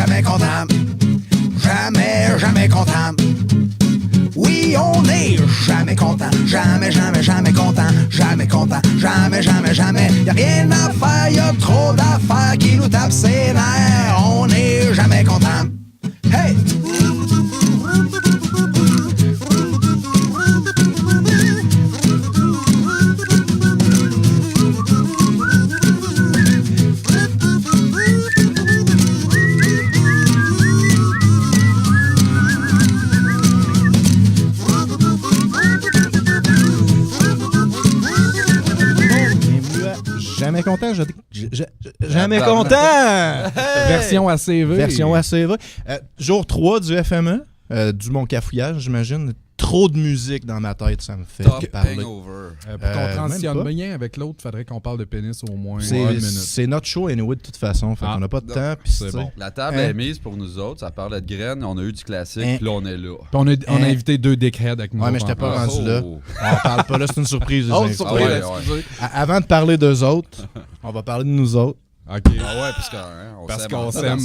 jamais content. Jamais, jamais content. Oui, on n'est jamais content. Jamais, jamais, jamais content. Jamais content. Jamais, jamais, jamais. Y'a rien à faire, y'a trop d'affaires qui nous tapent ses nerfs. On n'est jamais content. Hey! Jamais content, jamais content! Hey! Version ACV. Version ACV. Jour 3 du FME, du mon cafouillage, j'imagine. Trop de musique dans ma tête, ça me fait parler. Hangover. Pour qu'on transitionne bien avec l'autre, il faudrait qu'on parle de pénis au moins une minute. C'est notre show anyway de toute façon, fait qu'on n'a pas de temps. C'est bon. La table est mise pour nous autres, ça parlait de graines, on a eu du classique, puis là on est là. Puis on a invité 2 dickheads avec nous. Ouais, mais j'étais pas rendu là. On parle pas là, c'est une surprise. Surprise, Avant de parler d'eux autres, on va parler de nous autres. OK. Ah ouais, parce qu'on s'aime.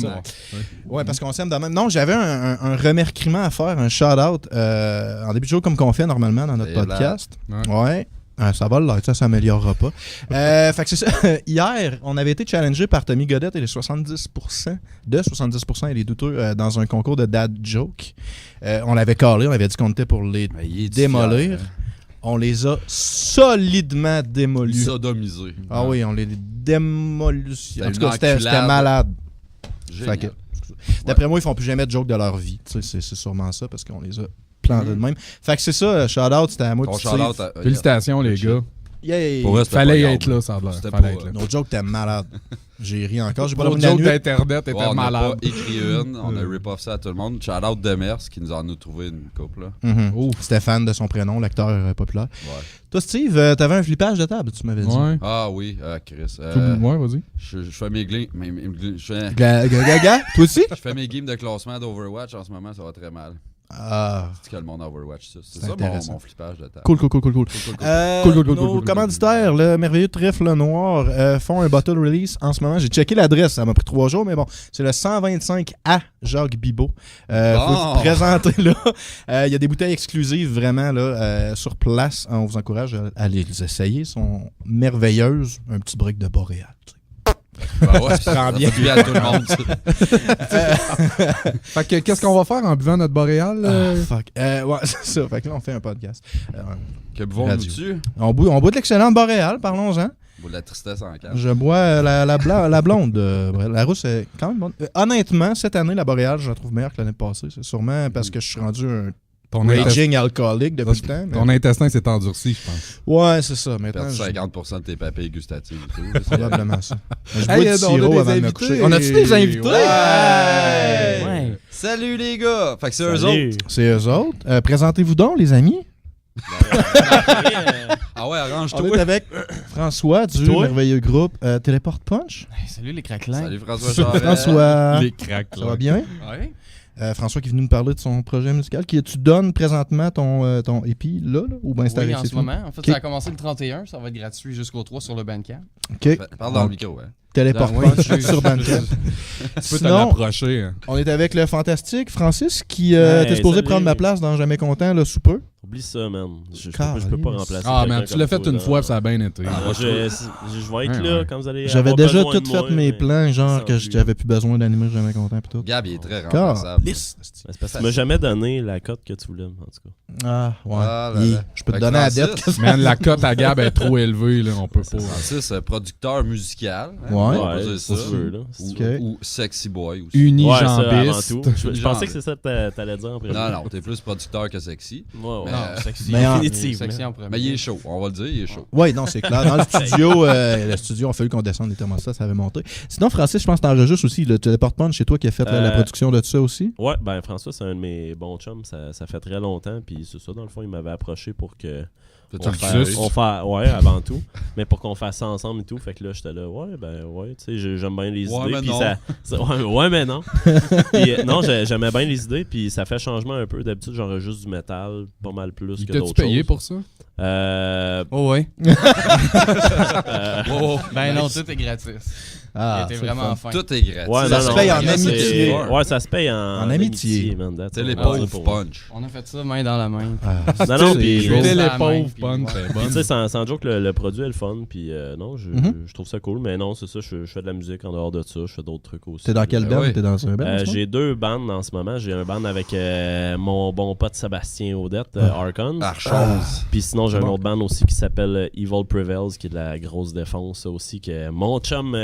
Ouais, parce qu'on s'aime de même. Non, j'avais un remerciement à faire, un shout-out en début de jour comme qu'on fait normalement dans notre podcast. Ouais. Ça va le ça s'améliorera pas. Fait que c'est ça. Hier, on avait été challengé par Tommy Godette et les 70% et les douteux dans un concours de dad joke. On l'avait calé, on avait dit qu'on était pour les démolir. On les a solidement démolis. Sodomisés. Ah oui, on les démolit. En tout cas, c'était malade. D'après moi, ils font plus jamais de joke de leur vie. C'est sûrement ça parce qu'on les a plantés de même. Fait que c'est ça, shout-out, c'était à moi. Félicitations, les gars. Yeah. Fallait être là, ça a l'air. Notre joke était malade. J'ai ri encore. J'ai pas Notre joke d'Internet était malade. On a pas écrit une. On a rip-off ça à tout le monde. Shout-out Demers qui nous en a trouvé une couple. Stéphane de son prénom, l'acteur populaire. Ouais. Toi, Steve, t'avais un flippage de table, tu m'avais dit. Ouais. Ah oui, Chris. Ouais, vas-y. Je fais mes games. Toi aussi? Je fais mes games de classement d'Overwatch en ce moment, ça va très mal. C'est que le monde Overwatch, ça. C'est ça mon flippage de table. Cool. Nos commanditaires, le merveilleux Trèfle Noir, font un bottle release en ce moment. J'ai checké l'adresse, ça m'a pris 3 jours, mais bon, c'est le 125 à Jacques Bibot. Faut se présenter là. Il y a des bouteilles exclusives vraiment là sur place. On vous encourage à les essayer. Elles sont merveilleuses. Un petit break de Boréal. Bah ouais, ça prend bien à tout le monde. Fait que qu'est-ce qu'on va faire en buvant notre Boréal? Ouais, c'est ça. Fait que là, on fait un podcast. Que buvons-nous dessus? On boit de l'excellente Boréal, parlons-en. On boit de la tristesse en canne. Je bois la blonde. La rousse est quand même bonne. Honnêtement, cette année, la Boréal, je la trouve meilleure que l'année passée. C'est sûrement parce que je suis rendu un raging alcoolique depuis le temps. Ton intestin s'est endurci, je pense. Ouais, c'est ça. Maintenant, perdu 50% de tes papilles gustatives. C'est probablement ça. Je bois du sirop avant de me coucher. On a-tu des invités? Ouais. Salut les gars! Fait que c'est eux autres. C'est eux autres. Présentez-vous donc, les amis. Ah ouais, arrange-toi. On est avec François du merveilleux groupe Téléporte Punch. Salut les craquelins. Salut François. François. Les craquelins. Ça va bien? Oui. François qui est venu nous parler de son projet musical. Tu donnes présentement ton EP là ou bien c'est oui, en ce moment. En fait, ça a commencé le 31. Ça va être gratuit jusqu'au 3 sur le Bandcamp. OK. Parle dans le micro, hein. Téléporte Punch sur Bandcamp. Tu peux t'en approcher. Hein. On est avec le fantastique Francis qui était supposé prendre ma place dans Jamais Content là, sous peu. Oublie ça, man. Je peux pas remplacer. Ah, man, tu l'as fait une fois, ça a bien été. Je vais être là quand vous allez. J'avais déjà tout fait mes plans, genre que j'avais plus besoin d'animer Jamais Content et tout. Gab, il est très remplaçable. C'est parce que tu m'as jamais donné la cote que tu voulais, en tout cas. Ah, ouais. Je peux te donner la dette. Man, la cote à Gab est trop élevée, là. On peut pas. Francis, producteur musical. Ouais, c'est ça. Ou sexy boy aussi. Unijambiste. Je pensais que c'est ça que t'allais dire en premier. Non, t'es plus producteur que sexy. Ouais. Sexy. Définitivement. En premier. Mais il est chaud, on va le dire, il est chaud. Oui, non, c'est clair. Dans le studio, on a fallu qu'on descende les thermostats, ça avait monté. Sinon, Francis, je pense que t'enregistres aussi. Le Téléporte Punch, c'est toi qui as fait la production de ça aussi? Ouais, ben François, c'est un de mes bons chums. Ça fait très longtemps. Puis c'est ça, dans le fond, il m'avait approché pour que. Ouais, avant tout. Mais pour qu'on fasse ça ensemble et tout. Fait que là, j'étais là, tu sais, j'aime bien les idées. Mais puis non. Ouais, mais non. Puis, non, j'aimais bien les idées. Puis ça fait changement un peu. D'habitude, j'enregistre du métal pas mal plus que d'autres choses. T'as-tu payé pour ça? Oh oui. Ben non, tout est gratis. Il était vraiment fin. Tout est gratis. Ouais, ça se paye en amitié. Ouais, ça se paye en amitié. C'est les pauvres punch. On a fait ça main dans la main. Non, non, puis C'était les la main, pauvres puis punch. ouais. tu sais, sans joke, le produit est le fun, puis non, je trouve ça cool, mais non, c'est ça, je fais de la musique en dehors de ça, je fais d'autres trucs aussi. T'es dans quel band? oui. T'es dans un band? J'ai 2 bands en ce moment. J'ai un band avec mon bon pote Sébastien Audette, Archon. Puis sinon, j'ai un autre band aussi qui s'appelle Evil Prevails, qui est de la grosse défense aussi, que mon chum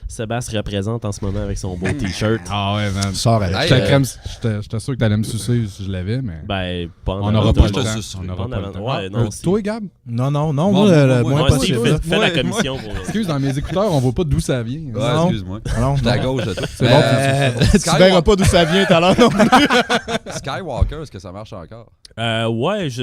Sébastien représente en ce moment avec son beau t-shirt. Ah ouais, man. Sors avec. J'étais sûr que t'allais me sucer si je l'avais, mais. Ben, pas en On avant. n'aura pas le je te temps. sucerai. On n'aura pas le temps. Ouais, non, si. Toi, Gab? Non, Moi, le moi, moins Ouais, possible. Steve, là. fais la commission pour Excuse, dans mes écouteurs, on voit pas d'où ça vient. Ouais, Non. excuse-moi. Non, J'étais à gauche de toi. C'est bon, tu verras pas d'où ça vient tout à l'heure non plus. Skywalker, est-ce que ça marche encore? Ouais, c'est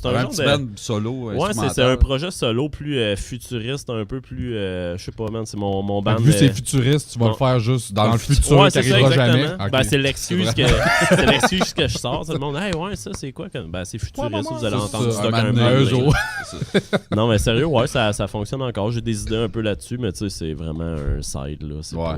un Un genre petit de... band solo Ouais, instrumental. c'est un projet solo plus futuriste, un peu plus... je sais pas, man, c'est mon band... Vu que c'est futuriste, tu vas non. le faire juste dans le futur Ouais, qui c'est ça, arrivera exactement. jamais. Ok. Ben, c'est l'excuse que je sors. Tout le monde, hey, ouais, ça, c'est quoi? Ben, c'est futuriste, vous allez entendre ça, ça un quand moment même. un jour. Non, mais sérieux, ouais, ça fonctionne encore. J'ai des idées un peu là-dessus, mais tu sais, c'est vraiment un side, là. C'est Ouais. pas...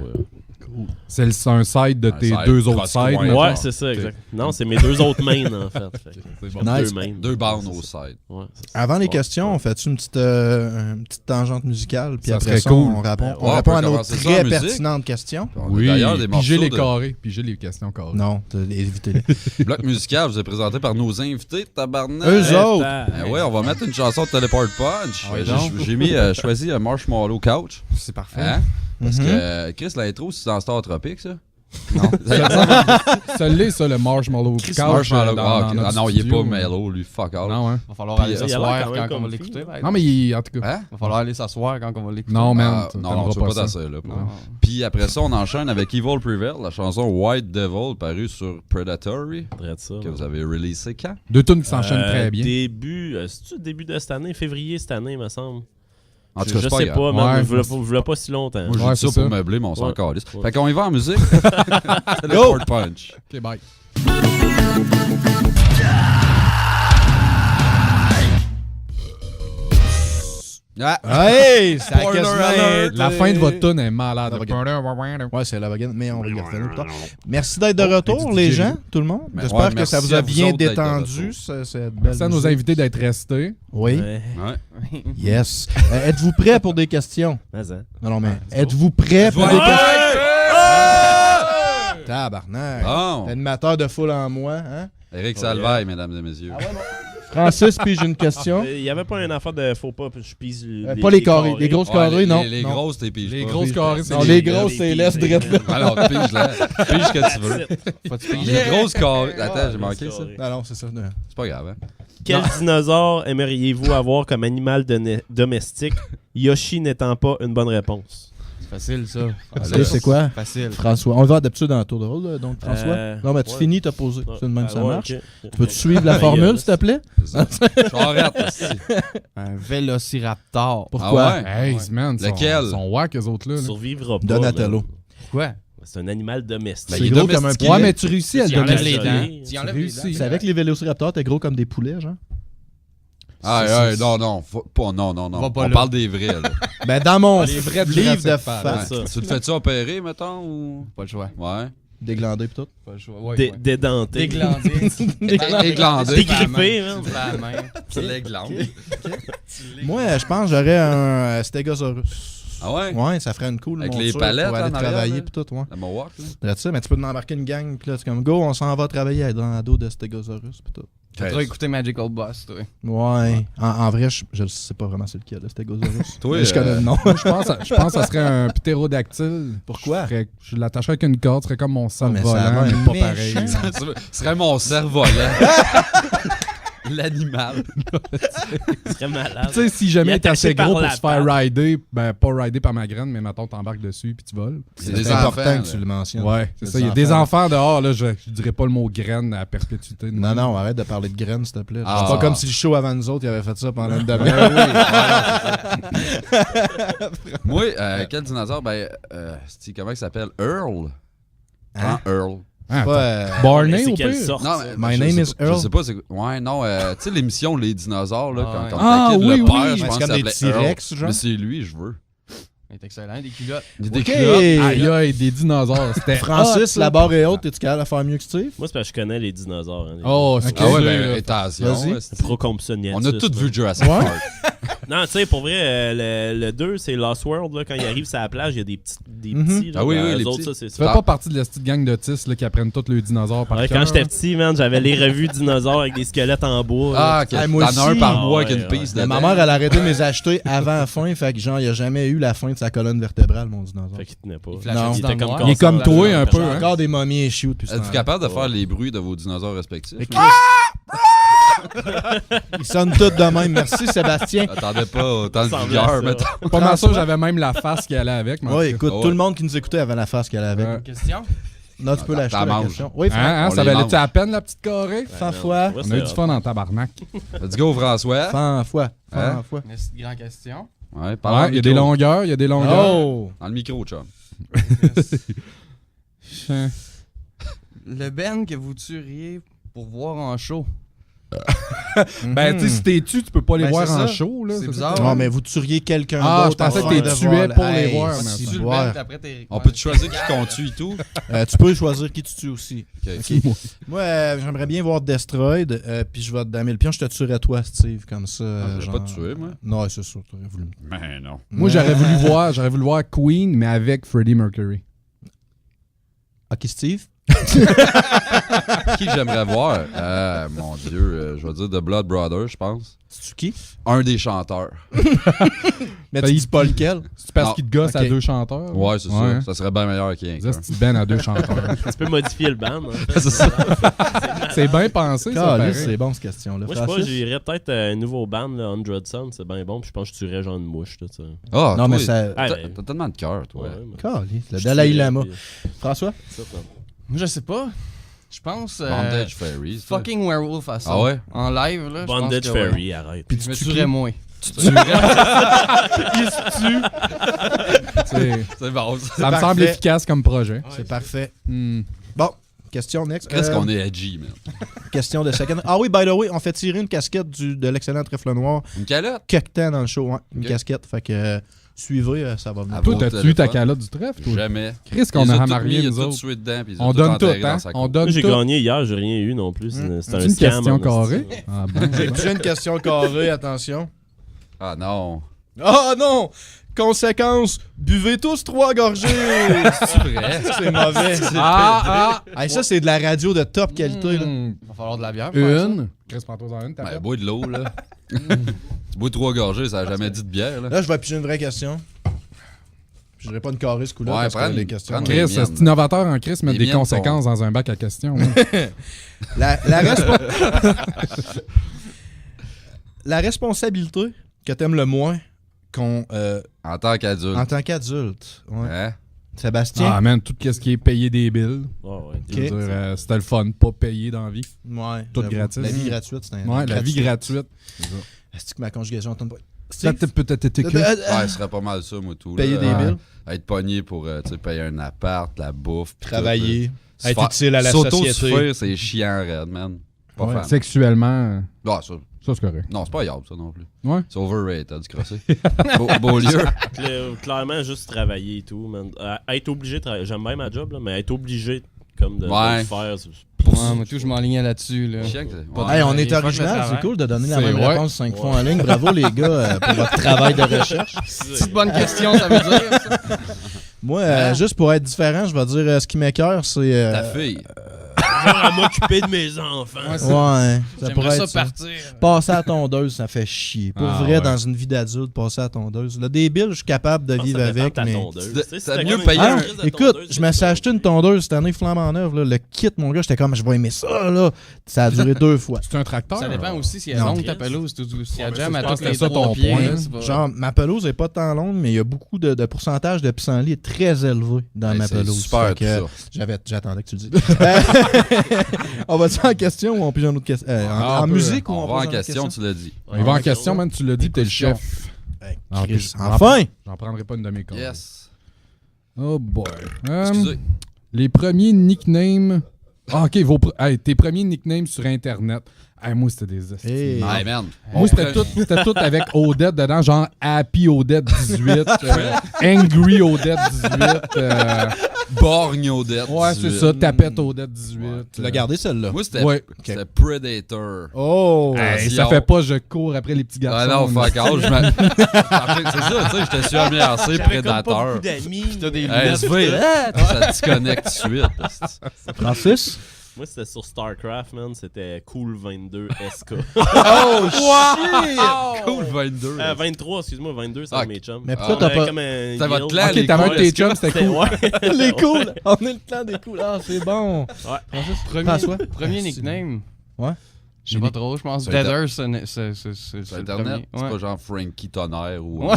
C'est un side de tes side, 2 autres cross-coin. sides. Ouais, mettons. Ouais, c'est ça, exact. Non, c'est mes 2 autres mains, en fait. C'est bon. Nice. 2 mains. 2 bandes au side. Ouais, c'est ça. Avant les Ouais. questions, on fait une petite tangente musicale, puis Ça après serait ça, cool. on répond, Ouais, on on répond peut à nos commencer ça en très musique. pertinentes questions. On a Oui, d'ailleurs des pigez morceaux les de carrés. Pigez les questions carrées. Non, évitez-les. bloc musical. Je vous ai présenté par nos invités, tabarnak. Eux autres. Ben ouais, on va mettre une chanson de Teleport Punch. Ah ouais, donc. J'ai choisi Marshmallow Couch. C'est parfait. Hein? Parce Mhm. que Chris, l'intro, c'est dans Star Tropic, ça? Non. Ça l'est, ça, le Marshmallow Couch. Marshmallow. dans Ah, ok. notre Ah non, il est studio, pas mais- mellow, lui. Fuck all. Non, hein. Va falloir Puis, aller il a s'asseoir l'air quand même quand on va comme l'écouter. fille. par Non, mais en tout cas. Hein? Va falloir aller s'asseoir quand on va l'écouter. Non, man. Ah, non, tu peux pas tasser là. Non. Puis après ça, on enchaîne avec Evil Prevail, la chanson White Devil, parue sur Predatory, Faudrait ça, que ouais. vous avez releasé quand? 2 tunes qui s'enchaînent très bien. C'est-tu début de cette année? Février cette année, me semble. En tout Je cas, c'est pas sais grave. pas, man. Ouais, Je voulais pas si longtemps. Moi, je Ouais, dis ça c'est pour ça. meubler, mais on s'en Ouais. calisse. Ouais. Fait qu'on y va en musique. Teleport Punch. Ok, bye. Ah! Hey, ça a Spoiler quasiment alert. été- La fin de votre tune est malade. Ouais, c'est la baguette, mais on va y revenir plus tard. Merci d'être de retour, les gens, tout le monde. Ben, J'espère ouais, que ça merci vous a à vous bien autres d'être de détendu, retour. cette belle Merci à nos musique. invités d'être restés. Oui, Ouais. Ouais. yes. Êtes-vous prêts pour des questions? Mais, hein. Non, mais êtes-vous prêts pour des questions? Tabarnak. Bon. Animateur de foule en moi, hein? Eric Salvaille, mesdames et messieurs. Francis, puis j'ai une question. Il y avait pas une affaire de faux pas, puis je pise Pas les carrés, les grosses Ouais, carrés, non. Les Non. grosses, t'es piges. Les pas. grosses carrés, c'est Non, les grosses, c'est laisse drette là. Alors, pige-la. Pige ce que tu veux. Faut-tu payer? Les grosses carrées. Attends, j'ai manqué ça. Non, non, c'est ça. C'est pas grave, hein? Quel dinosaure aimeriez-vous avoir comme animal domestique, Yoshi n'étant pas une bonne réponse? C'est facile, ça. C'est quoi? Facile. François. On va d'habitude dans le tour de rôle, là, donc François. Non, mais tu ouais. finis, t'as posé. C'est de même que ça Ouais, marche. ok. Tu peux-tu suivre la formule, s'il te plaît? J'arrête, aussi. Un vélociraptor. Pourquoi? Ah ouais? Hey, man, Lequel? Ils sont wack, eux autres, là. Survivra pas. Donatello. man. Quoi? C'est un animal domestique. C'est il est gros comme un domestiqué. poulet. Ouais, mais tu réussis à le Tu enlèves donner. les ça. dents. Tu Tu enlèves réussis. les dents. C'est avec les vélociraptors, t'es gros comme des poulets, genre? Ah, non, faut pas, non. Va pas On là. parle des vrais, là. Ben, dans mon Les vrais livre de Jurassic Park. face, ça. Tu te fais-tu opérer, mettons, ou... Pas le choix. Ouais. déglandé pis tout. Pas le choix. Ouais, Dé- ouais. Dédenté. Déglandé. Églandé. Dégrippé, man. La main. Les glandes. Moi, je pense que j'aurais un Stegosaurus. Ah ouais? Ouais, ça ferait une cool Avec monture les palettes, pour là, aller en arrière, travailler là. pis tout, ouais. La Mohawk, là. Regarde ça, mais tu peux t'embarquer une gang pis là, c'est comme, go, on s'en va travailler dans le dos de Stegosaurus pis tout. Faudra écouter Magical Boss, toi. Ouais. En vrai, je sais pas vraiment c'est lequel, le Stegosaurus. Toi, Mais je connais le nom. Je pense que ça serait un ptérodactyle. Pourquoi? Je l'attacherais avec une corde, ce serait comme mon mais ça a cerf-volant, l'air mais pas méchant. pareil. Ce serait mon cerf-volant. L'animal. Ce serait malade. Tu sais, si jamais Il est t'es assez attaché par gros pour la se faire patte. rider, ben pas rider par ma graine, mais mettons t'embarques dessus puis tu voles. C'est des important enfants, que tu là. le mentionnes. Ouais, c'est Des ça. Il y a des enfants dehors, là, je dirais pas le mot graine à perpétuité. Non, non, arrête de parler de graines, s'il te plaît. Ah. C'est pas comme si le show avant nous autres, il avait fait ça pendant une demi-heure. Moi, quel dinosaure? Ben, comment il s'appelle? Earl? Hein? Earl. Barney ou quelle pire? sorte? Non, My name is Earl. Je sais pas, c'est... Ouais, non, tu sais l'émission Les Dinosaures, là, quand Ah, t'inquiètes oui, le père, oui. je pense C'est que comme des ça s'appelait T-Rex, Earl. genre. Mais c'est lui, je veux. Il est excellent, des culottes. Il y a des Ok. culottes. Aïe, aïe, des dinosaures. C'était Francis, hot, la ça. barre est haute, es-tu capable de faire mieux que Steve? Moi, c'est parce que je connais les dinosaures. Hein, les Oh, c'est Ok. Ah ouais, cool, ben, là. Étation. Vas-y. Procompsognathus. On a tous vu Jurassic Ouais. Park. Non, tu sais, pour vrai, le 2, c'est Lost World. Là, quand il arrive sur la plage, il y a des petits. Mhm. Genre, Ah oui, oui, eux les autres, petits. ça, c'est Tu ça. fais pas partie de la petite gang d'autistes là, qui apprennent tous les dinosaures par Ouais, cœur. quand j'étais petit, man, j'avais les revues dinosaures avec des squelettes en bois. Ah, ok. Ah, moi T'en as un aussi. par mois Ah, qui a une ouais, piste Mais dedans. ma mère, elle a arrêté de me les acheter avant la fin, fait que genre, il a jamais eu la fin de sa colonne vertébrale, mon dinosaure. Fait qu'il tenait pas. flashait Non. dans Il le était comme noir. Il est comme cassé en toi, la un jambe. peu, J'ai hein? encore des momies et chiots, tout ça. Êtes-vous capable de faire les bruits de vos dinosaures respectifs? Ils sonnent tous de même. Merci, Sébastien. Attendez pas autant de Ça vigueur, ressemble à ça. mettons. Pas mal sûr, j'avais même la face qui allait avec. mais en Ouais, tout cas. écoute, Ouais. tout le monde qui nous écoutait avait la face qu'elle avait. Ouais. Question? Non, tu peux T'en l'acheter, la manges. question. Oui, Franck. Hein, On ça les valait-tu mange. à peine, la petite carrée? Fan fois. Ouais, On c'est a eu du hot. fun en tabarnak. Let's go, François. Fan fois. Hein? Fan fois. Une grande question. Ouais, parle dans Ouais, le il y a des micro. longueurs, il y a des longueurs. Oh! Dans le micro, chum. Le Ben que vous tueriez pour voir en show. Ben, tu sais, si t'es tu peux pas les Ben, voir c'est en ça. show, là. C'est ça. bizarre. Non, mais vous tueriez quelqu'un Ah, d'autre. je pensais afin que t'es de tuais voir- pour les Hey, voir, si mais- Tu tu tues le vois. Ben, puis après t'es... On peut te choisir qui qu'on tue et tout? Tu peux choisir qui tu tues aussi. Ok. Ok. Moi, j'aimerais bien voir Destroid, puis je vais te damer le pion. Je te tuerais toi, Steve, comme ça. je vais pas te tuer, moi. Non, c'est sûr, t'aurais voulu. Ben non. Moi, j'aurais voulu voir Queen, mais avec Freddie Mercury. Ok, Steve. Qui j'aimerais voir? Mon Dieu, je vais dire The Blood Brothers, je pense. C'est-tu qui? Un des chanteurs. Mais Ben, tu il- dis pas lequel. C'est parce Non. qu'il te gosse à Ok. deux chanteurs. Ouais, c'est Ouais. ça. Ça serait bien meilleur qu'il y ait Ça, un. c'est Ben à deux chanteurs. Tu peux modifier le band. hein. C'est ça. C'est bien pensé, ça, Caliste, pareil. c'est bon, cette question-là. Moi, je sais pas, Francis? j'irais peut-être un nouveau band, là, 100 Sun, c'est bien bon, puis je pense que je tuerais genre une mouche, tout ça. Ah, Non, mais toi, ça... Ah, T'as tellement de cœur, toi. Ouais, mais Caliste, le je Dalai tuerais, Lama. puis, François? ça, ça. Moi, je sais pas. Je pense... Bondage Fairies. toi. Fucking Werewolf à ça. Ah ouais? En live, là, je pense Bondage que ouais. Fairy, arrête. Puis Je me tu tuerais moins. C'est- C'est bon, ça. Ça me semble parfait. efficace comme projet. C'est parfait. Hmm. Bon, question next. Qu'est-ce qu'on est edgy, man? Question de second. Ah oui, by the way, on fait tirer une casquette de l'excellent trèfle noir Une calotte? quelque temps dans le show. Ouais, une Ok. casquette. Fait que suivez, ça va venir. Ah, Toi, Au t'as-tu téléphone. ta calotte du trèfle, toi? Jamais. Chris, qu'on Ils a ont ramené tout mis, rien, il a nous tout autres. tué dedans, puis ils ont On tout donne tout, enterré hein? dans sa On cour. donne Moi, j'ai tout. gagné hier, j'ai rien eu non plus. C'est un C'est une scam. question en carrée. esti. Ah, bon. J'ai déjà une question carrée, attention. Ah non. Ah non! Conséquence, buvez tous 3 gorgées! C'est vrai? C'est mauvais. Ah, Hey, ça, c'est de la radio de top qualité. Là. Hmm. Il va falloir de la bière. pour faire ça. Une. Chris, prends-toi-en une, t'as Ben, fait. bois de l'eau, là. Tu bois 3 gorgées, ça a jamais dit de bière, là. Là, je vais piger une vraie question. Je dirais pas une carrée ce coup-là Ouais, parce que prends- les questions. prends- Chris, Les miennes. c'est innovateur en Chris, mettre Les des miennes conséquences dans un bac à questions. hein. La, la responsabilité que t'aimes le moins En tant qu'adulte. en tant qu'adulte. Ouais. Hein? Sébastien? Ah, man, tout ce qui est payer des bills. Ouais, ouais. Je veux dire, c'était le fun, pas payer dans la vie. Ouais. Tout j'avoue. gratis. La vie gratuite, c'est un. Ouais, la vie gratuite. Est-ce que ma conjugation tombe pas? Ça Steve? peut-être été que. Ouais, ce serait pas mal ça, moi, tout. Payer là. des Ouais. billes, Être pogné pour tu sais, payer un appart, la bouffe. puis travailler, tout, là. être Se faire- utile à la s'auto-suffire, société. c'est chiant, raide, man. Pas Ouais, fan. sexuellement, Ah, ça, ça c'est correct. non, c'est pas yable, ça non plus. Ouais. C'est overrated, du crossé. Beau lieu. Clairement, juste travailler et tout, man. Être obligé de travailler. J'aime bien ma job, là, mais être obligé comme de Ouais. le faire. Ouais, moi, tout, je m'enlignais là-dessus. Là. Chiant que c'est- Pas ouais. Hey, on Il est faut que je original, travaille. c'est cool de donner la C'est même vrai. réponse 5 fois en ligne. Bravo les gars pour votre travail de recherche. Petite bonne question, ça veut dire. Ça. Moi, Hein? juste pour être différent, je vais dire ce qui m'écœure, c'est. Ta fille. À m'occuper de mes enfants. Ouais, c'est- Ouais, ça pourrait J'aimerais ça être ça. partir. Passer à tondeuse, ça fait chier. Pour Ah, vrai, ouais. dans une vie d'adulte, passer à tondeuse. Là, des billes, je suis capable de vivre avec, mais. C'est mieux payé Ah, un- écoute, je me suis acheté une tondeuse cette année flambant neuve. Là. Le kit, mon gars, j'étais comme, je vais aimer ça. Là. Ça a duré 2 fois. C'est un tracteur. Ça dépend aussi si elle est Non. longue ta pelouse. Si elle mais jam ça, à je pense tous que les c'est ça 3 ton pieds. point, là, hein. c'est pas- Genre, ma pelouse est pas tant longue, mais il y a beaucoup de pourcentage de pissenlit très élevé dans Hey, ma c'est pelouse. super, Fait que, tout ça. j'attendais que tu le dises. On va-tu en question ou on pige une autre question? Ah, en on peut, musique ou On on va en pose question, tu l'as dit. Il va en question, man, tu l'as dit, t'es le chef. Hey, Ah, Chris, ok. enfin! J'en prendrai pas une de mes cartes. Yes. Oh boy. Excusez. Les premiers nicknames Ah, OK, tes premiers nicknames sur Internet. Hey, moi, c'était des astuces. Hey. Hey, man. Moi, c'était tout avec Odette dedans, genre Happy Odette 18, Angry Odette 18. Borgne Odette. Ouais, c'est ça, Tapette Odette 18. Ouais. Tu l'as gardé celle-là? Moi, c'était Ouais. c'était Predator. Oh! Hey, ça fait pas je cours après les petits garçons. Ah non, fuck all. C'est ça, tu sais, j'étais sur MRC Predator. d'amis. T'as des SV, ça disconnecte tout de suite. Francis? Moi, c'était sur StarCraft, man. C'était Cool 22 SK. Oh, shit! Cool 22. 23, excuse-moi, 22, c'est mes chums. Mais pourquoi t'as pas... C'était votre clan, Ok, les t'avais un cool de tes SK. chums, c'était cool. Les cools! On est le clan des cools. Ah, c'est bon. François? Premier nickname. Ouais. Je sais pas trop, je pense. Sur Tether, c'est Sur Internet, c'est pas genre Frankie Tonnerre ou...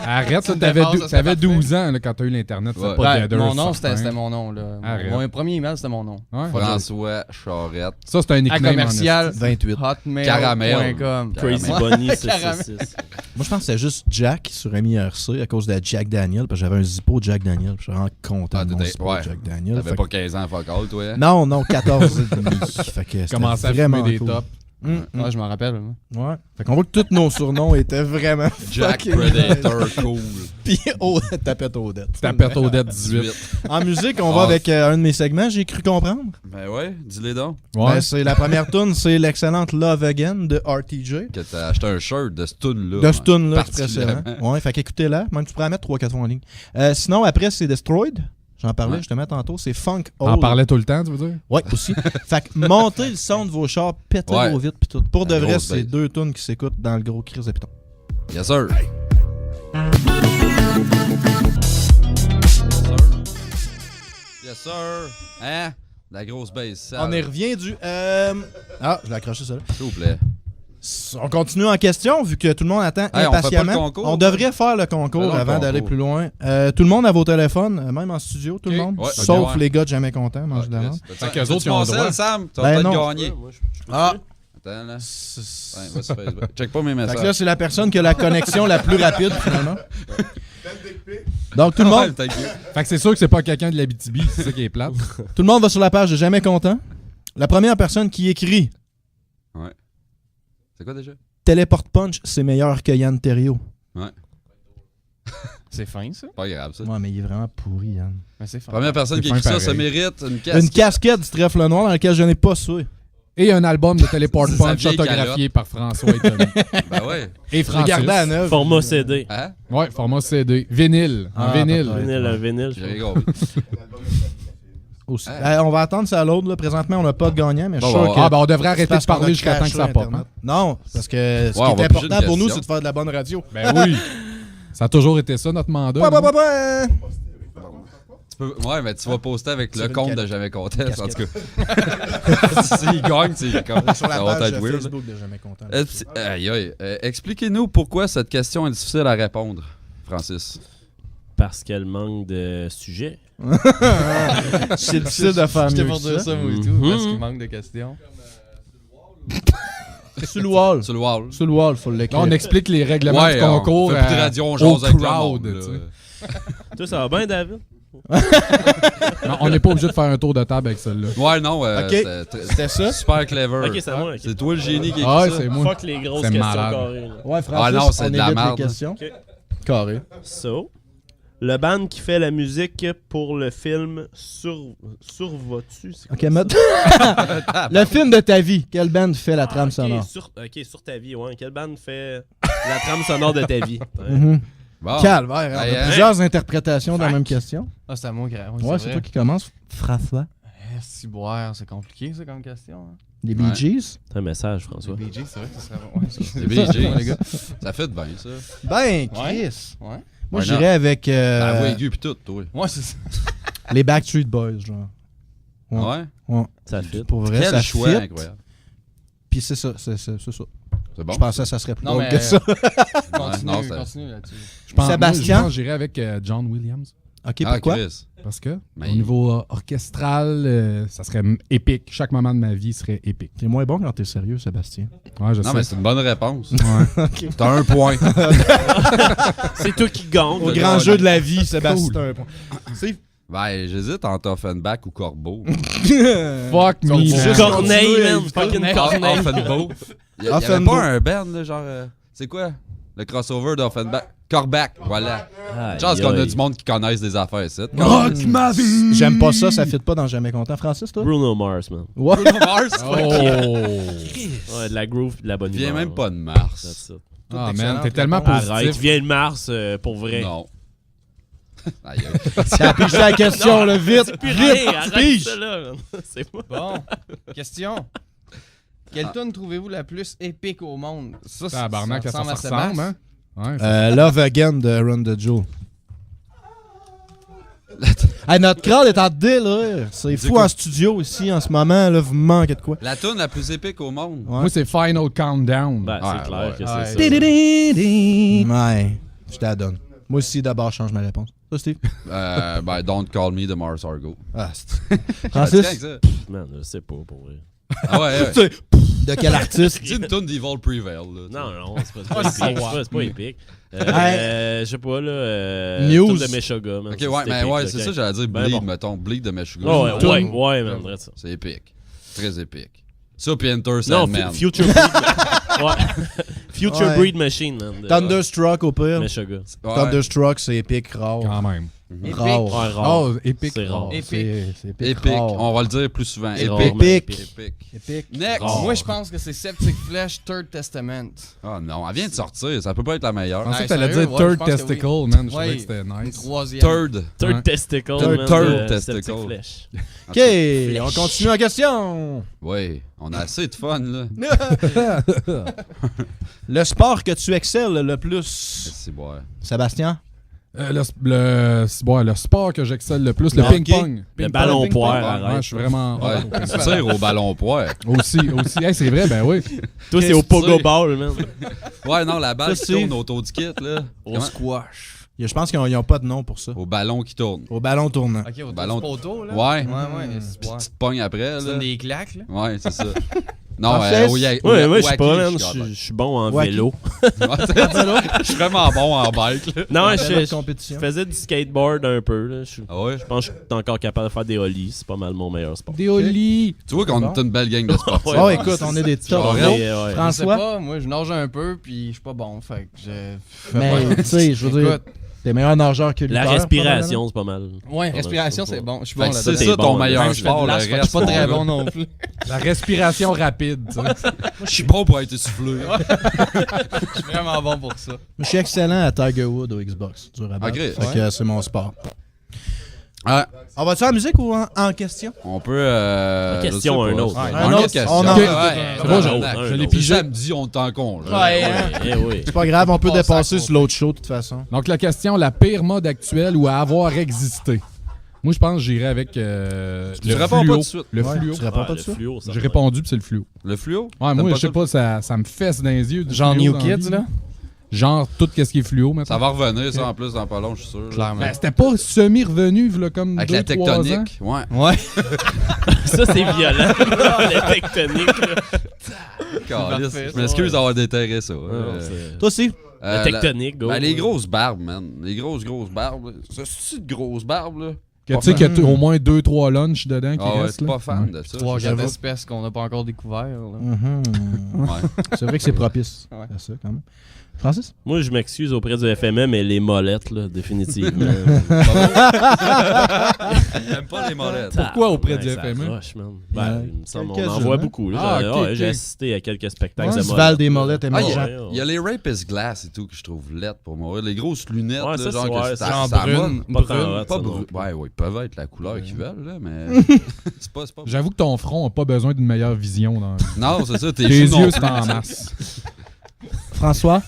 Arrête, ça, Une t'avais défense, ça, c'est 12 ans là, quand t'as eu l'Internet. Ouais. C'était pas Deader, mon nom, certain. c'était mon nom. Là. Arrête. Mon premier email, c'était mon nom. Ouais. François Charette. Ça, c'était un À nickname. commercial 28. hotmail.com. Crazy Caramel. Bunny 666. Moi, je pense que c'était juste Jack sur MIRC à cause de Jack Daniel, parce que j'avais un zippo Jack Daniel. Je suis vraiment content Ah, de mon t'étais- zippo ouais. Jack Daniel. T'avais Fait pas 15 ans, fuck all, toi. que- Non, 14 et demi. Fait que c'était Commençait à vraiment fumer des cool. tops. Ouais, je m'en rappelle. Moi. Ouais. Fait qu'on voit que tous nos surnoms étaient vraiment Jack fucking Predator, cool. Puis Tapette Odette. Tapette Odette 18. En musique, on va avec un de mes segments, j'ai cru comprendre. Ben ouais, dis-les donc. Ouais. Ben, c'est la première tune, c'est l'excellente Love Again de RTJ. Que t'as acheté un shirt de ce tune-là. De ce tune-là, particulièrement. expressément. Ouais, fait qu'écoutez-la. Même tu pourrais la mettre 3-4 fois en ligne. Sinon, après, c'est Destroyed. J'en parlais Ouais. justement tantôt. C'est Funk On Old. en parlait tout le temps, tu veux dire? Ouais, aussi. Fait que montez le son de vos chars, pétez Ouais. vos vitres pis tout. Pour de La vrai, grosse c'est bass. 2 tunes qui s'écoutent dans le gros crise de piton. Yes, sir. Yes, sir. Hein? La grosse base. On y revient du... Ah, je l'ai accroché ça là. S'il vous plaît. On continue en question, vu que tout le monde attend Hey, on fait pas impatiemment. le concours, On devrait faire le concours Faisons le avant d'aller concours. plus loin. Tout le monde a vos téléphones, même en studio, tout le monde. Ouais, Sauf ok, ouais. les gars de Jamais Contents, mange de la menthe. Fait qu'eux autres, ils ont le droit. Sam, tu Ben vas non. peut-être gagner. Moi, je Ah! Attends, là. C'est- Ouais, va sur Facebook. Check pas mes Fait messages. que là, c'est la personne qui a la connexion la plus rapide, finalement. Donc, tout le monde, Ouais, t'inquiète. Fait que c'est sûr que c'est pas quelqu'un de l'Abitibi, c'est ça qui est plate. tout le monde va sur la page de Jamais Content. La première personne qui écrit C'est quoi déjà? Téléport Punch, c'est meilleur que Yann Terriot. C'est fin, ça? Pas grave, ça. Ouais, mais il est vraiment pourri, Yann. Mais c'est fin. Première personne C'est qui fin écrit ça, pareil. ça mérite une Une casquette. casquette du trèfle noir dans laquelle je n'ai pas sué. Et un album de Teleport C'est sa Punch vieille autographié par François et Tommy. Ben ouais. Et Je l'ai Francis. gardé à neuf. Format CD. Hein? Ouais, format CD. Vinyle. En Ah, vinyle. peut-être. Un vinyle. J'ai rigolé. Aussi. On va attendre ça à l'autre. Là. Présentement, on n'a pas de gagnant, mais je suis Bon, sûr bon, que... Ah, ben on devrait c'est arrêter parce de parler qu'on a jusqu'à temps que crashé ça pop. Internet. Hein? Non, parce que ce Ouais, on qui est va piger important une pour nous, question. c'est de faire de la bonne radio. Ben oui. Ça a toujours été ça, notre mandat. Ouais, non? ouais, ouais, ouais. Ouais, mais tu vas poster avec le Sur une compte de casquette. Jamais Contest, en tout cas. S'il gagne, c'est comme Sur la ça va page être weird. Facebook de Jamais Content. Aïe, aïe. Expliquez-nous pourquoi cette question est difficile à répondre, Francis. Parce qu'elle manque de sujet. C'est difficile de faire J'étais mieux pour que dire ça. ça, moi et tout, parce qu'il manque de questions. Sur le wall. Sur le wall. Sur le wall, faut Là, l'écrire. on explique les règlements du concours on fait plus de radio, on au jase avec le crowd. monde, tu sais. là. Toi, ça va bien, David? Non, on n'est pas obligé de faire un tour de table avec celle-là. Ouais, non, Ok. C'était ça? super clever. Ok, c'est moi. ok. C'est toi le génie qui Ah, écrit c'est ça. moi. Fuck les grosses C'est questions malade. carrées. là. Ouais, Francis, Ah non, c'est on de la évite merde. les questions. Ok. Carré. So, le band qui fait la musique pour le film Survotu, c'est quoi Ok, Matt. Le film de ta vie. Quelle band fait la trame sonore? Sur ta vie, ouais. Quelle band fait la trame sonore de ta vie? Ouais. Mhm. Bon. Calvaire, on Hey, a hein? plusieurs interprétations de la même question. Ah, c'est à moi qui Ouais, c'est toi qui commence. François. Si boire, c'est compliqué, ça, comme question. Hein? Les Bee Ouais. Gees. C'est un message, François. Les Bee Gees, c'est vrai que ça serait bon. Ouais, Les Bee Gees. les gars. Ça fait de bien, ça. Ben, Chris. Ouais. Moi, Why j'irais avec La voix aiguë pis tout, toi. Ouais, c'est ça. les Backstreet Boys, genre. Ouais. Ouais. Ouais. Ça fit. Pour vrai, Quel ça choix fit. incroyable. Puis c'est ça, c'est ça. C'est bon. Je pensais que ça serait plus Non, drôle mais- que ça. Continue, non, ça- continue là-dessus. Je pense, Sébastien? moi, je pense que j'irais avec John Williams. Ok, Ah, pourquoi? Chris. Parce que, Mais- au niveau orchestral, ça serait épique. Chaque moment de ma vie serait épique. T'es moins bon quand t'es sérieux, Sébastien. Ouais, je Non, sais. mais c'est une bonne réponse. Ouais. T'as un point. C'est toi qui gagne. Au le grand gars. jeu de la vie, Sébastien. C'est un point. C'est Ben, j'hésite entre Offenbach ou Corbeau. Fuck me. Corneille, man. Fucking Corneille. Offenbach. Il y avait pas un band, là, genre... c'est quoi? Le crossover d'Offenbach. Corbach, voilà. Chance qu'on a du monde qui connaisse des affaires ici. Rock ma vie! J'aime pas ça, ça fit pas dans Jamais Content. Francis, toi? Bruno Mars, man. Ouais. Bruno Mars? Ouais, de la groove et de la bonne humeur. Viens même pas de Mars. Ah, man, t'es tellement Arrête, positif. viens de Mars pour vrai. Non. Aïe, T'as pigé la question, là, vite! Hey, Vite! arrête Pige! ça, là, man. C'est moi. Bon, question. Quelle tune trouvez-vous la plus épique au monde? Ça, Tabarnak, ça ressemble à ressemble, Sébastien. hein? Ouais, Love Again de Run the Jewel. Hey, notre crowd est en délire. C'est fou en studio ici en ce moment. Là, vous manquez de quoi? La tune la plus épique au monde. Ouais. Moi, c'est Final Countdown. Ben, Ouais, c'est clair ouais. que Ouais. c'est ça. Ouais, je t'adonne. Moi aussi, d'abord, je change ma réponse. Toi, Steve? Ben, Don't Call Me de Mars Argo. Ah, c'est... Francis? Francis? Man, je sais pas pour vrai. Ah ouais. De quel artiste? C'est une tune d'Evil Prevail. Là, Non, c'est pas épique. C'est pas épique. Je sais pas, là. Muse. Tune de Meshuggah, man. Ok, ouais, mais ouais, c'est ça, j'allais dire Ben Bleed, bon. mettons. Bleed de Meshuggah. Ouais, man, vrai ça. C'est épique. Très épique. Ça, puis Enter Non, Sandman. Future Breed. Ouais. Future Ouais. Breed Machine, man. de Thunderstruck au pire. Meshuggah. Ouais. Thunderstruck, c'est épique, rare. Quand même. Épique. Rare. Ouais, rare. Oh, épique. C'est rare. Épique. C'est épique. Épique. rare. On va le dire plus souvent. C'est Épique. rare, man, Épique. Épique. Épique. Next. Rare. Moi, je pense que c'est Septic Flesh, Third Testament. Ah non, elle vient de sortir. Ça peut pas être la meilleure. Je pensais Ouais, que t'allais sérieux? dire Ouais, je Third pense que Testicle, oui. man. Je Ouais. trouvais que c'était Une nice. troisième. Third. Third Ouais. Testicle, Third man. Testicle. Septic Flesh. OK, on continue en question. Oui, on a assez de fun, là. Le sport que tu excelles le plus, C'est bon. Sébastien? Le sport que j'excelle le plus, le Le ping-pong. Le ballon Ping-pong. poire, Ouais, arrête. je suis vraiment... Ouais, tu tires au ballon poire. Aussi. Hey, c'est vrai, ben oui. Toi, c'est au pogo ball, man. Ouais, non, la balle Ça, qui c'est- tourne autour du kit, là. Au Comment? squash. Je pense qu'ils n'ont pas de nom pour ça. Au ballon qui tourne. Au ballon tournant. Ok, au Ballon- poteau, là. Ouais. Ouais. Puis tu te pognes après, C'est là. des claques, là. Ouais, c'est ça. Non, Francis? Ouais, moi, je sais pas, man. Je Je suis bon en Wacky. vélo. suis vraiment bon en bike, là. Non, Belle je compétition. faisais du skateboard un peu, là. Je Ah ouais? pense que je suis encore capable de faire des ollies. C'est pas mal mon meilleur sport. Des ollies. Tu vois qu'on est une belle gang de sportifs. Ouais, Oh, écoute, on est des top. Ouais. Ouais. Je sais François? pas, moi, je nage un peu, puis je suis pas bon. Fait que je... Mais, tu sais, je veux dire, Écoute, t'es meilleur nageur que La lutteur, respiration, c'est pas mal. ouais, Pas respiration, mal, c'est bon. Je suis Fait bon que là-dedans. c'est T'es ça bon, ton là. meilleur Je fais de sport, le l'âge, reste. fait que je suis pas très mon bon gars. non plus. La respiration rapide, tu sais. Je suis bon pour être essoufflé. Je suis vraiment bon pour ça. Je suis excellent à Tiger Woods au Xbox. Dur à battre. Ok, Fait que c'est mon sport. Ouais, On va-tu à la musique ou en question? on peut. Question, je sais un pas. autre. Ouais, Un un autre, autre question. on en- Ouais, C'est bon, tabarnak. je l'ai C'est pigé. samedi, on est en congé. Ouais, Oui. C'est pas grave, on peut Passer à dépasser côté. sur l'autre show de toute façon. Donc, la question, la pire mode actuelle ou à avoir existé? Moi, je pense que j'irais avec le Tu réponds pas fluo. tout de suite. Le Ouais, fluo. tu réponds pas Ah, de le ça? fluo, ça J'ai va. répondu, puis c'est le fluo. Le fluo? Ouais, moi, je sais pas, ça me fesse dans les yeux. Du Genre fluo New dans la Kids, vie. là. Genre tout ce qui est fluo, maintenant. Ça va revenir, ça, en plus, dans pas long, je suis sûr. Clairement. Ben, c'était pas semi-revenu, là, comme Avec 2-3 la ans. tectonique. Ouais. Ouais. Ça, c'est violent. La tectonique, là. Calisse. Parfait, Je m'excuse d'avoir déterré ça. C'est- Toi aussi? La tectonique, go. Ben, les grosses barbes, man. Les grosses barbes. Ça, c'est de grosses barbes, là. Que tu sais qu'il y a au moins 2-3 lunchs dedans qui Ah ouais, restent. t'es là. pas fan de ça. 3-4 j'avoue. espèces qu'on n'a pas encore découvertes. là. Mhm. Ouais. C'est vrai que c'est propice Ouais. à ça, quand même. Francis? Moi, je m'excuse auprès du FMM, mais les molettes, là, définitivement. J'aime pas les molettes. Pourquoi auprès du ça FMM? accroche, man. Ben, il me semble on en quelques-uns, voit hein? beaucoup. Là. Ah, J'ai- ok, ouais, j'ai ok. assisté à quelques spectacles Ouais, de Val molettes. des molettes Ah, il y émergentes. a- il y a les Rapist Glass et tout que je trouve lettres pour moi. Les grosses lunettes, Ouais, là, ça, genre c'est- que ouais, ça- genre ça brune. mode. Pas tant hot, Pas ça, non brune. plus. Ouais, ils peuvent être la couleur qu'ils veulent, là, mais c'est pas. J'avoue que ton front n'a pas besoin d'une meilleure vision. Dans... Non, c'est ça, tes Tes joues non yeux, plus. c'est en masse. François?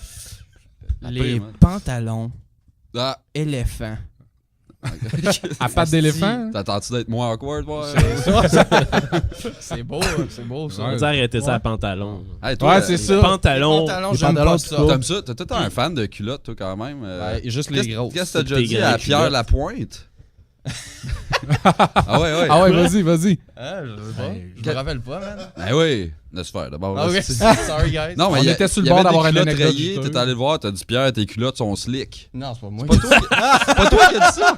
Les man. pantalons Ah, éléphants. À pattes d'éléphant? t'attends-tu d'être moins awkward, ouais? C'est beau, c'est beau ça. Ouais. On arrêter ça à pantalon. Hey, toi, Ouais, c'est ça. Pantalon. Les pantalons, Les j'aime pantalons pas tout ça. court. T'aimes ça? T'es tout un fan de culottes, toi, quand même. Juste les grosses. Qu'est-ce que t'as déjà Tes dit grandes à Pierre culottes. Lapointe? Ah ouais, ouais. Ah ouais, vas-y, vas-y. Ah, je sais pas. Je me Quel- rappelle pas, man. Ben oui. Laisse faire, d'abord. Ah, ok. Sorry, guys. Non, mais On était sur le bord d'avoir une anecdote. T'es allé le voir, t'as dit Pierre, tes culottes sont slick. Non, c'est pas moi. C'est pas toi qui as dit ça.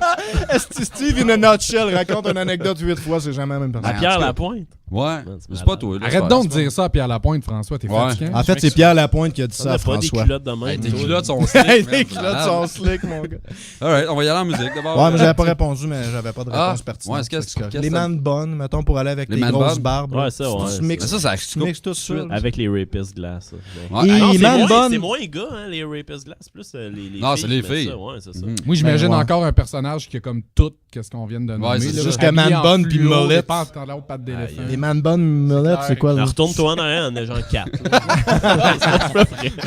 Est-ce que Steve, in a nutshell, raconte une anecdote 8 fois, c'est jamais la même À personne. Pierre Lapointe. Ouais, C'est c'est pas toi. là, Arrête c'est donc de pas- dire ça à Pierre Lapointe, François. T'es Ouais. fatiguant. En fait, c'est Pierre Lapointe qui a dit On ça a à pas des François. culottes de même. Hey, tes toi. culottes sont slick. Hey, man, tes c'est culottes malade. sont slick, mon gars. Alright, on va y aller en musique d'abord. Ouais, mais j'avais pas répondu, mais j'avais pas de Ah, réponse pertinente. ouais, est-ce que- Fait que c'est correct. qu'est-ce Les que man bonnes, mettons, pour aller avec Les les man grosses bonnes? barbes. Ouais, ça, ouais. Tu mixes, Mais ça tu mixes tout ça. Avec les Rapist Glass. ça. Ouais. Et Ah non, les man bonnes. c'est moins gars, hein, les Rapist Glass. Plus les filles. Non, c'est les qui mettent filles. ça, ouais, c'est ça. Mhm. Moi, j'imagine Ben, ouais. encore un personnage qui a comme tout qu'est-ce qu'on vient de nommer. c'est là, ça. Jusqu'à habillé man en bonne puis fluo, mullet. des pantalons, pattes d'éléphant. Les man bonnes mulettes, c'est quoi? Alors, là? retourne-toi en arrière, on est genre 4.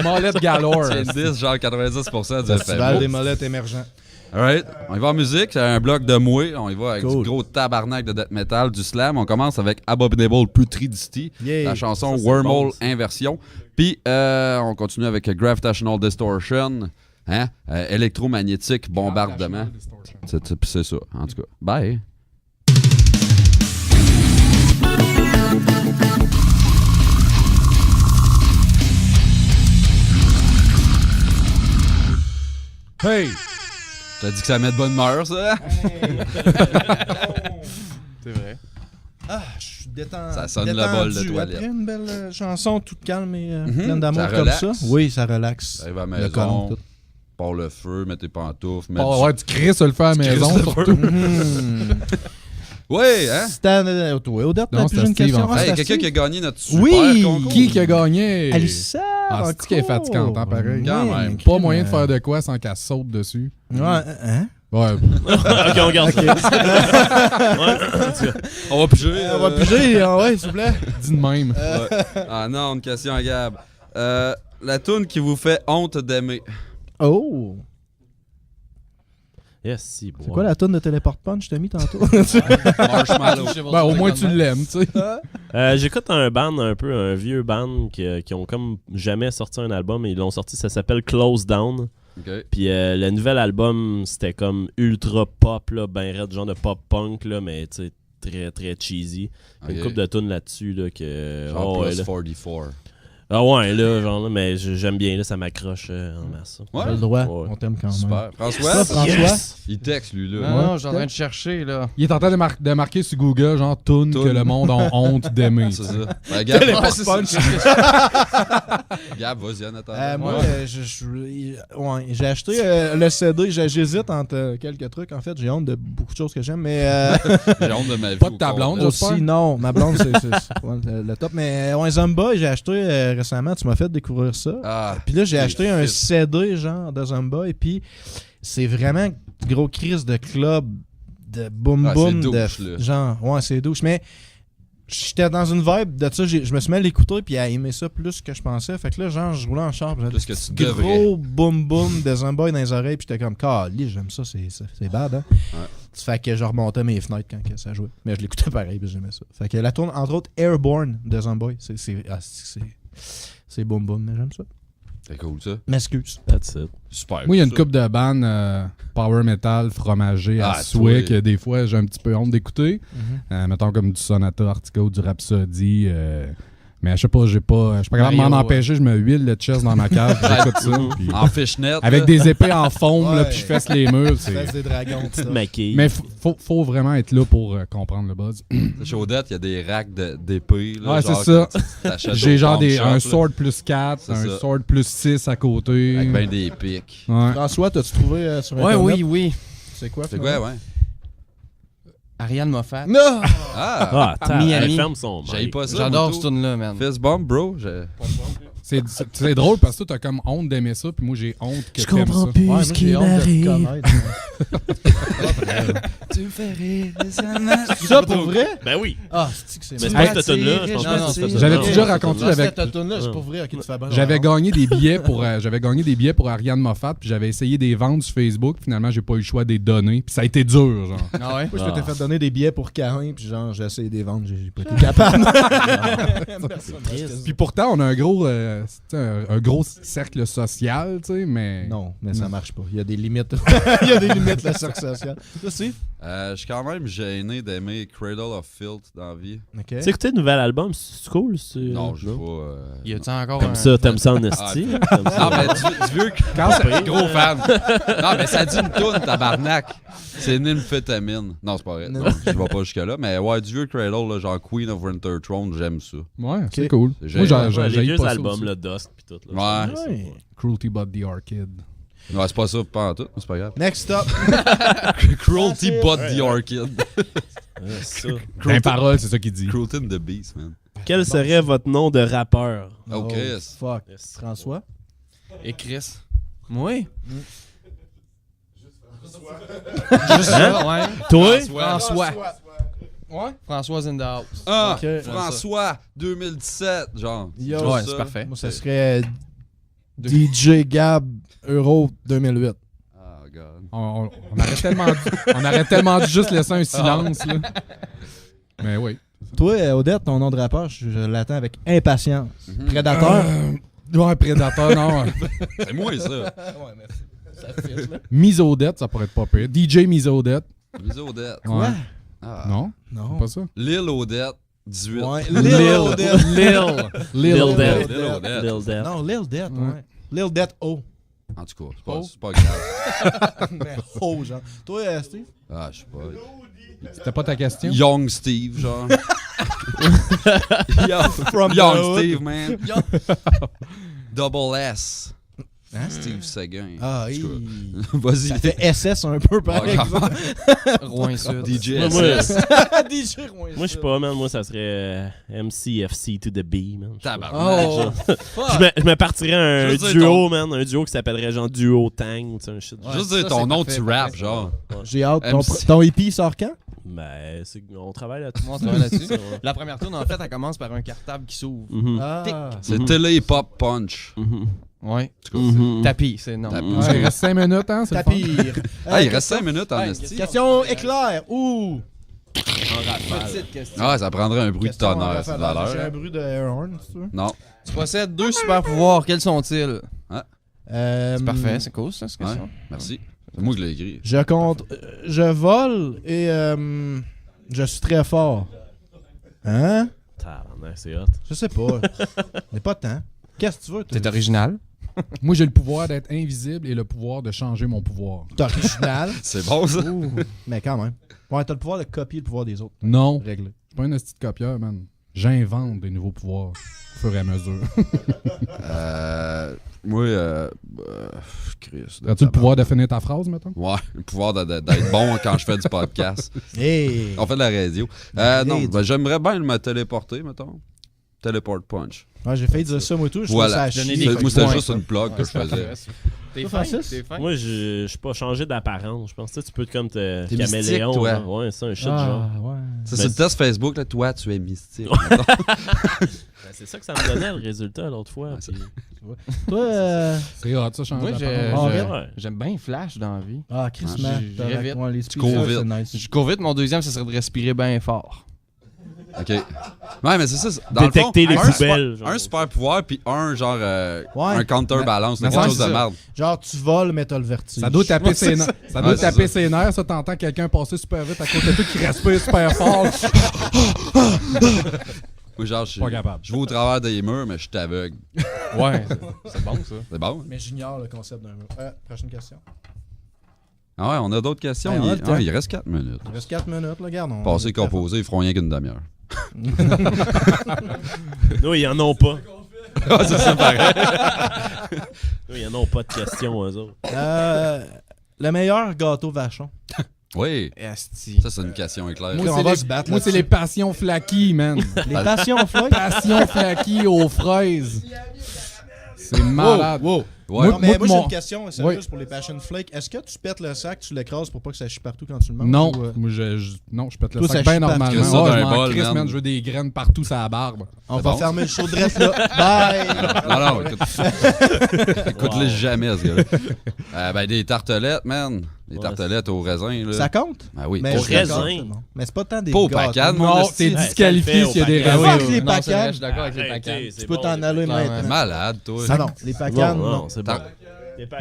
Molette galore. C'est 10, genre 90% du Festival FMO. des molettes émergents. Alright, on y va en musique, c'est un bloc de mouet, on y va avec Cool. du gros tabarnak de death metal, du slam. On commence avec Abominable Putridity, Yeah. la chanson Ça, c'est Wormhole bon, ça. Inversion. Puis on continue avec Gravitational Distortion, hein? Électromagnétique bombardement. C'est ça, en tout cas. Bye! Hey! T'as dit que ça met de bonne humeur, ça? C'est vrai. Ah, je suis détendu. Ça sonne le bol de toilette. Après une belle chanson toute calme et Mhm. pleine d'amour Ça comme relaxe. ça. Oui, ça relaxe. Arrive à la Le colon, maison, tout. pars le feu, mets tes pantoufles, mets Oh, ouais, tu crisses le feu à la maison, crisses le surtout. Mhm. Oui, hein? C'était Odette, Non, la plus c'était jeune Steve, question. en fait. Ah, Hey, c'était quelqu'un qui a Steve. gagné notre super Oui! concours. Qui a gagné? Alissa! Ah, c'est qu'elle est fatigante, hein, pareil. Quand même. Pas moyen de faire de quoi sans qu'elle saute dessus. Ouais, hein? Ouais. Ok, on regarde ça. On va piger. On va piger, ouais, s'il vous plaît. Dis de même. Ah non, une question à Gab. La toune qui vous fait honte d'aimer. Oh! Yes, si, C'est quoi la toune de Téléport Punch que t'as mis tantôt? Marshmallow. Ben, au moins, tu l'aimes, tu sais. J'écoute un band, un vieux band qui ont comme jamais sorti un album et ils l'ont sorti, ça s'appelle Close Down. OK. Puis le nouvel album, c'était comme ultra pop, là, ben raide, genre de pop punk, là, mais tu sais, très très cheesy. Ok. Une couple de tunes là-dessus, là, que... Genre oh, ouais, plus là. 44. Ah ouais, là, genre, là, mais j'aime bien, là, ça m'accroche en masse. Ça. Ouais. T'as le droit, Ouais. on t'aime quand même. Super. François? Ça, François? Yes! Il texte, lui, là. Non, je suis en train de chercher, là. Il est en train de marquer sur Google, genre, tune Toune. que le monde a honte d'aimer. C'est ça. Ben, Gab, Ouais, c'est ça. Gab, vas-y, en attendant. Moi, ouais, j'ai acheté le CD, j'hésite entre quelques trucs. En fait, j'ai honte de beaucoup de choses que j'aime, mais J'ai honte de ma vie. Pas de au ta complet. blonde, j'espère. aussi, non. Ma blonde, c'est ouais, le top. Mais ouais, Zumba, j'ai acheté récemment, tu m'as fait découvrir ça. Ah, Puis là, j'ai c'est acheté un fit. CD, genre, de Zumba, et puis c'est vraiment gros crise de club, de boom Ah, boom, c'est de douche, là. genre, ouais, c'est douche. Mais j'étais dans une vibe de ça, je me suis mis à l'écouter, puis à aimer ça plus que je pensais. Fait que là, genre, je roulais en char, puis Plus que tu j'avais devrais. gros boom boom de Zumba dans les oreilles, puis j'étais comme, calé, j'aime ça, c'est bad, hein. Ouais. Ça fait que je remontais mes fenêtres quand que ça jouait. Mais je l'écoutais pareil, puis j'aimais ça. Fait que la tourne, entre autres, Airborne de Zumba, c'est boom boom, mais j'aime ça. C'est cool, ça. M'excuse. That's it. Super. Moi, il y a une ça. coupe de bandes power metal fromagé à Ah, souhait toi. que des fois j'ai un petit peu honte d'écouter. Mettons comme du Sonata Arctica ou du Rhapsody. Mais je sais pas, je suis pas capable de m'en Mario, empêcher. Je me huile le chest dans ma cave, j'écoute ça. puis En fishnet. avec là. des épées en foam, là, Ouais. puis je fesse les murs. Fesse des dragons, tout ça. Petite maquille. Mais faut vraiment être là pour comprendre le buzz. Chez Odette, il y a des racks d'épées. là, Ouais, genre c'est ça. que t'achètes J'ai au genre pawn shop, un là, sword plus 4, C'est un ça. sword plus 6 à côté. Avec ben des pics. Ouais. François, t'as-tu trouvé sur Ouais, Internet? oui. C'est quoi, C'est finalement? quoi, ouais? Ariane Moffat. Non! Ah! elle Miami. ferme son J'aille mic. pas ça. J'adore moi, ce tout. tune-là, man. Fist bump, bro. C'est drôle parce que toi, t'as comme honte d'aimer ça, puis moi, j'ai honte que t'aimes ça. Ouais, moi, j'ai honte de te connaître. Tu me fais rire. Ça, pour vrai? Ben oui. Ah, c'est que c'est Mais c'est bon. pas cette tune-là. Je pense Non, pas non, que c'est cette J'avais tune-là. déjà Non, raconté, Ah, j'avais- cette tune-là, c'est pour vrai. Ok, tu fais bien. J'avais gagné des billets pour Ariane Moffat, puis j'avais essayé de les vendre sur Facebook. Finalement, j'ai pas eu le choix de les donner, puis ça a été dur, genre. Ah ouais? Moi, je t'ai fait donner des billets pour Carin, puis genre, j'ai essayé de les vendre, j'ai pas été capable. Puis pourtant, on a un gros, un gros cercle social, tu sais, mais... Non, mais ça marche pas. Il y a des limites. Il y a des limites, le cercle social. Ça, Steve? Je suis quand même gêné d'aimer Cradle of Filth dans la vie. Ok. Tu sais écouter le nouvel album, c'est cool? Non, je vois. Y a-tu encore T'aimes ça en esti? Non, mais du vieux. Quand c'est gros fan. Non, mais ça dit une toune, tabarnak. C'est une amphétamine. Non, c'est pas vrai. Non, je vais pas jusque-là. Mais ouais, du vieux Cradle, là, genre Queen of Winter Throne, j'aime ça. Ouais, c'est cool. C'est Moi, génial. Les vieux pas ça albums, aussi. le Dusk pis tout. Là, Ouais. Cruelty but the Orchid. Ouais, c'est pas ça, pas en tout. C'est pas grave. Next up. Cruelty but the Orchid. ça. Dans parole, c'est ça qu'il dit. Cruelty and the Beast, man. Quel serait votre nom de rappeur? Oh, Chris. Fuck. Yes. François. Et Chris. Moi? Juste ça, ouais. Toi? François. Ouais. François in the house. Ah, Ok. François, 2017, genre. Yo, Ouais, c'est parfait. Moi, ça serait DJ Gab Euro 2008. Oh, God. On aurait tellement dû juste laisser un silence. Là. Mais oui. Toi, Odette, ton nom de rappeur, je l'attends avec impatience. Prédateur. Ouais, Prédateur, non. C'est moi, ça. Ouais, mais ça fiche, là. Misodette, ça pourrait être pas pire. DJ Misodette. Lil Odette. Ouais. Ah. Non, Non. pas ça. Lil Odette, 18. Ouais. Lil Odette. Lil Dead. Lil Odette. Lil Dead. Non, Lil Dead, Ouais. ouais. Lil Dead O. En tout cas, c'est pas grave. Mais O, genre. Toi, Steve? Ah, je sais pas. C'était pas ta question? Young Steve, genre. From Young the hood. Steve, man. Double S. Hein? Steve Seguin. Ah, En tout oui. cas, vas-y. Ça fait SS un peu, par Ouais, exemple. Rouen Sud. DJ Moi, SS. DJ Rouen. Moi, je sais pas, man. Moi, ça serait MCFC to the B, man. Tabarnak. Oh, Je me partirais un Juste dire duo, man. Un duo qui s'appellerait genre Duo Tang. Tu sais, un shit. Juste ça, dire ton c'est nom, parfait, tu rap, parfait. genre. j'ai hâte. MC. Ton EP sort quand? Ben, on travaille là-dessus. On travaille là-dessus. Ouais. La première tourne, en fait, elle commence par un cartable qui s'ouvre. Mhm. Ah. C'est Télé Pop Punch. Mhm. Ouais. Mhm. Tapis, c'est non. Tapis. Ouais, il reste 5 minutes, hein? C'est le fun. Tapir. Ah, il reste 5 minutes en Ouais, esti. Question éclair. Ouh. Petite question. Ah, ça prendrait un bruit de Question tonnerre, c'est de la J'ai un l'heure. bruit de air horn, si tu veux. Non. Tu possèdes 2 super pouvoirs. Quels sont-ils? C'est parfait, c'est cool ça, cette Ouais. question. Merci. C'est moi qui l'ai écrit. Je compte. Je vole et je suis très fort. Hein? Tabarnak, c'est hot. Je sais pas. Mais pas tant. Qu'est-ce que tu veux? C'est original. Moi, j'ai le pouvoir d'être invisible et le pouvoir de changer mon pouvoir. T'es original. C'est bon, ça? Ouh. Mais quand même. Ouais, t'as le pouvoir de copier le pouvoir des autres. Non, je Réglé. suis pas un hostie de copieur, man. J'invente des nouveaux pouvoirs au fur et à mesure. Moi, Chris. As-tu le pouvoir de finir ta phrase, mettons? Ouais, le pouvoir d'être bon quand je fais du podcast. Hey! On fait de la radio. Non, ben, j'aimerais bien me téléporter, mettons. Teleport Punch. Ouais, j'ai failli dire ça, moi, tout. Je Voilà. trouve ça à Donner chier. des Moi, c'était points, juste ça. une plug que je faisais. T'es Toi, fin, Francis? t'es fin. Moi, je suis pas changé d'apparence. Je pense que tu peux être comme T'es caméléon. mystique, toi. Hein. Ouais, c'est un shit genre. Ah, ouais. Ça, c'est le test Facebook, là. Toi, tu es mystique. Ben, c'est ça que ça me donnait le résultat l'autre fois. puis- Toi, C'est hot, ça, changer Moi, d'apparence. Ouais. j'aime bien Flash dans la vie. ah, Chris, Ouais. man. J'irais vite. Ouais, les Tu cours speakers, vite. c'est nice. Je cours vite, mon deuxième, ce serait de respirer bien fort. OK. Ouais, mais c'est ça. Dans Détecter le fond, les poubelles. genre. un super pouvoir, puis un genre Ouais. un counterbalance, Mais quelque ça, chose de c'est ça. merde. Genre, tu voles, mais t'as le vertige. Ça doit taper ses nerfs. Ça doit Ouais, c'est taper ça. ses nerfs, ça. T'entends quelqu'un passer super vite à côté de toi qui respire super fort. Moi, genre, Pas capable. je vais au travers des murs, mais je suis aveugle. Ouais, c'est bon ça. C'est bon? Mais j'ignore le concept d'un mur. Prochaine question. Ah ouais, on a d'autres questions. Ouais, on a le temps. Il reste 4 minutes. Il reste 4 minutes, là, garde. Passé composé, ils feront rien qu'une demi-heure. Non, ils en ont pas. Ah, c'est ça, pareil. Non, ils en ont pas de questions, eux autres. Le meilleur gâteau vachon. Oui, Esti. ça, c'est une question éclair. Moi, on va se battre Moi, c'est là-dessus. les passions flaky, man. Les passions fly. Passion flaky aux fraises. C'est malade. Wow. Ouais. Non, mais moi, moi, j'ai mon- une question sérieuse Oui. pour les Passion Flake. Est-ce que tu pètes le sac, tu l'écrases pour pas que ça chie partout quand tu le manges? Non, ou, moi, non, je pète le Toi, ça sac bien chie partout. normalement. Crisse ça Ouais, dans je un m'en bol, crisse, man. man. Je veux des graines partout sur la barbe. On C'est va bon, fermer le show de reste là. Bye! Non, écoute. Écoute-les Wow. jamais, ce gars-là. Ben, des tartelettes, man. Des Ouais, tartelettes au raisin, là. Ça compte? Ah oui, Mais pas je suis d'accord, raisin. c'est bon. Mais c'est pas tant des Pas au gâteaux. pacane, Non, mon t'es esti. disqualifié s'il y a des Ah oui, raisins. oui. Les Non, c'est vrai, pacanes. je suis d'accord avec les Arrêtez, pacanes. c'est Tu peux bon, t'en les aller pacanes. maintenant. Malade, toi. Ah non, les pacanes, Non, non. non, c'est bon.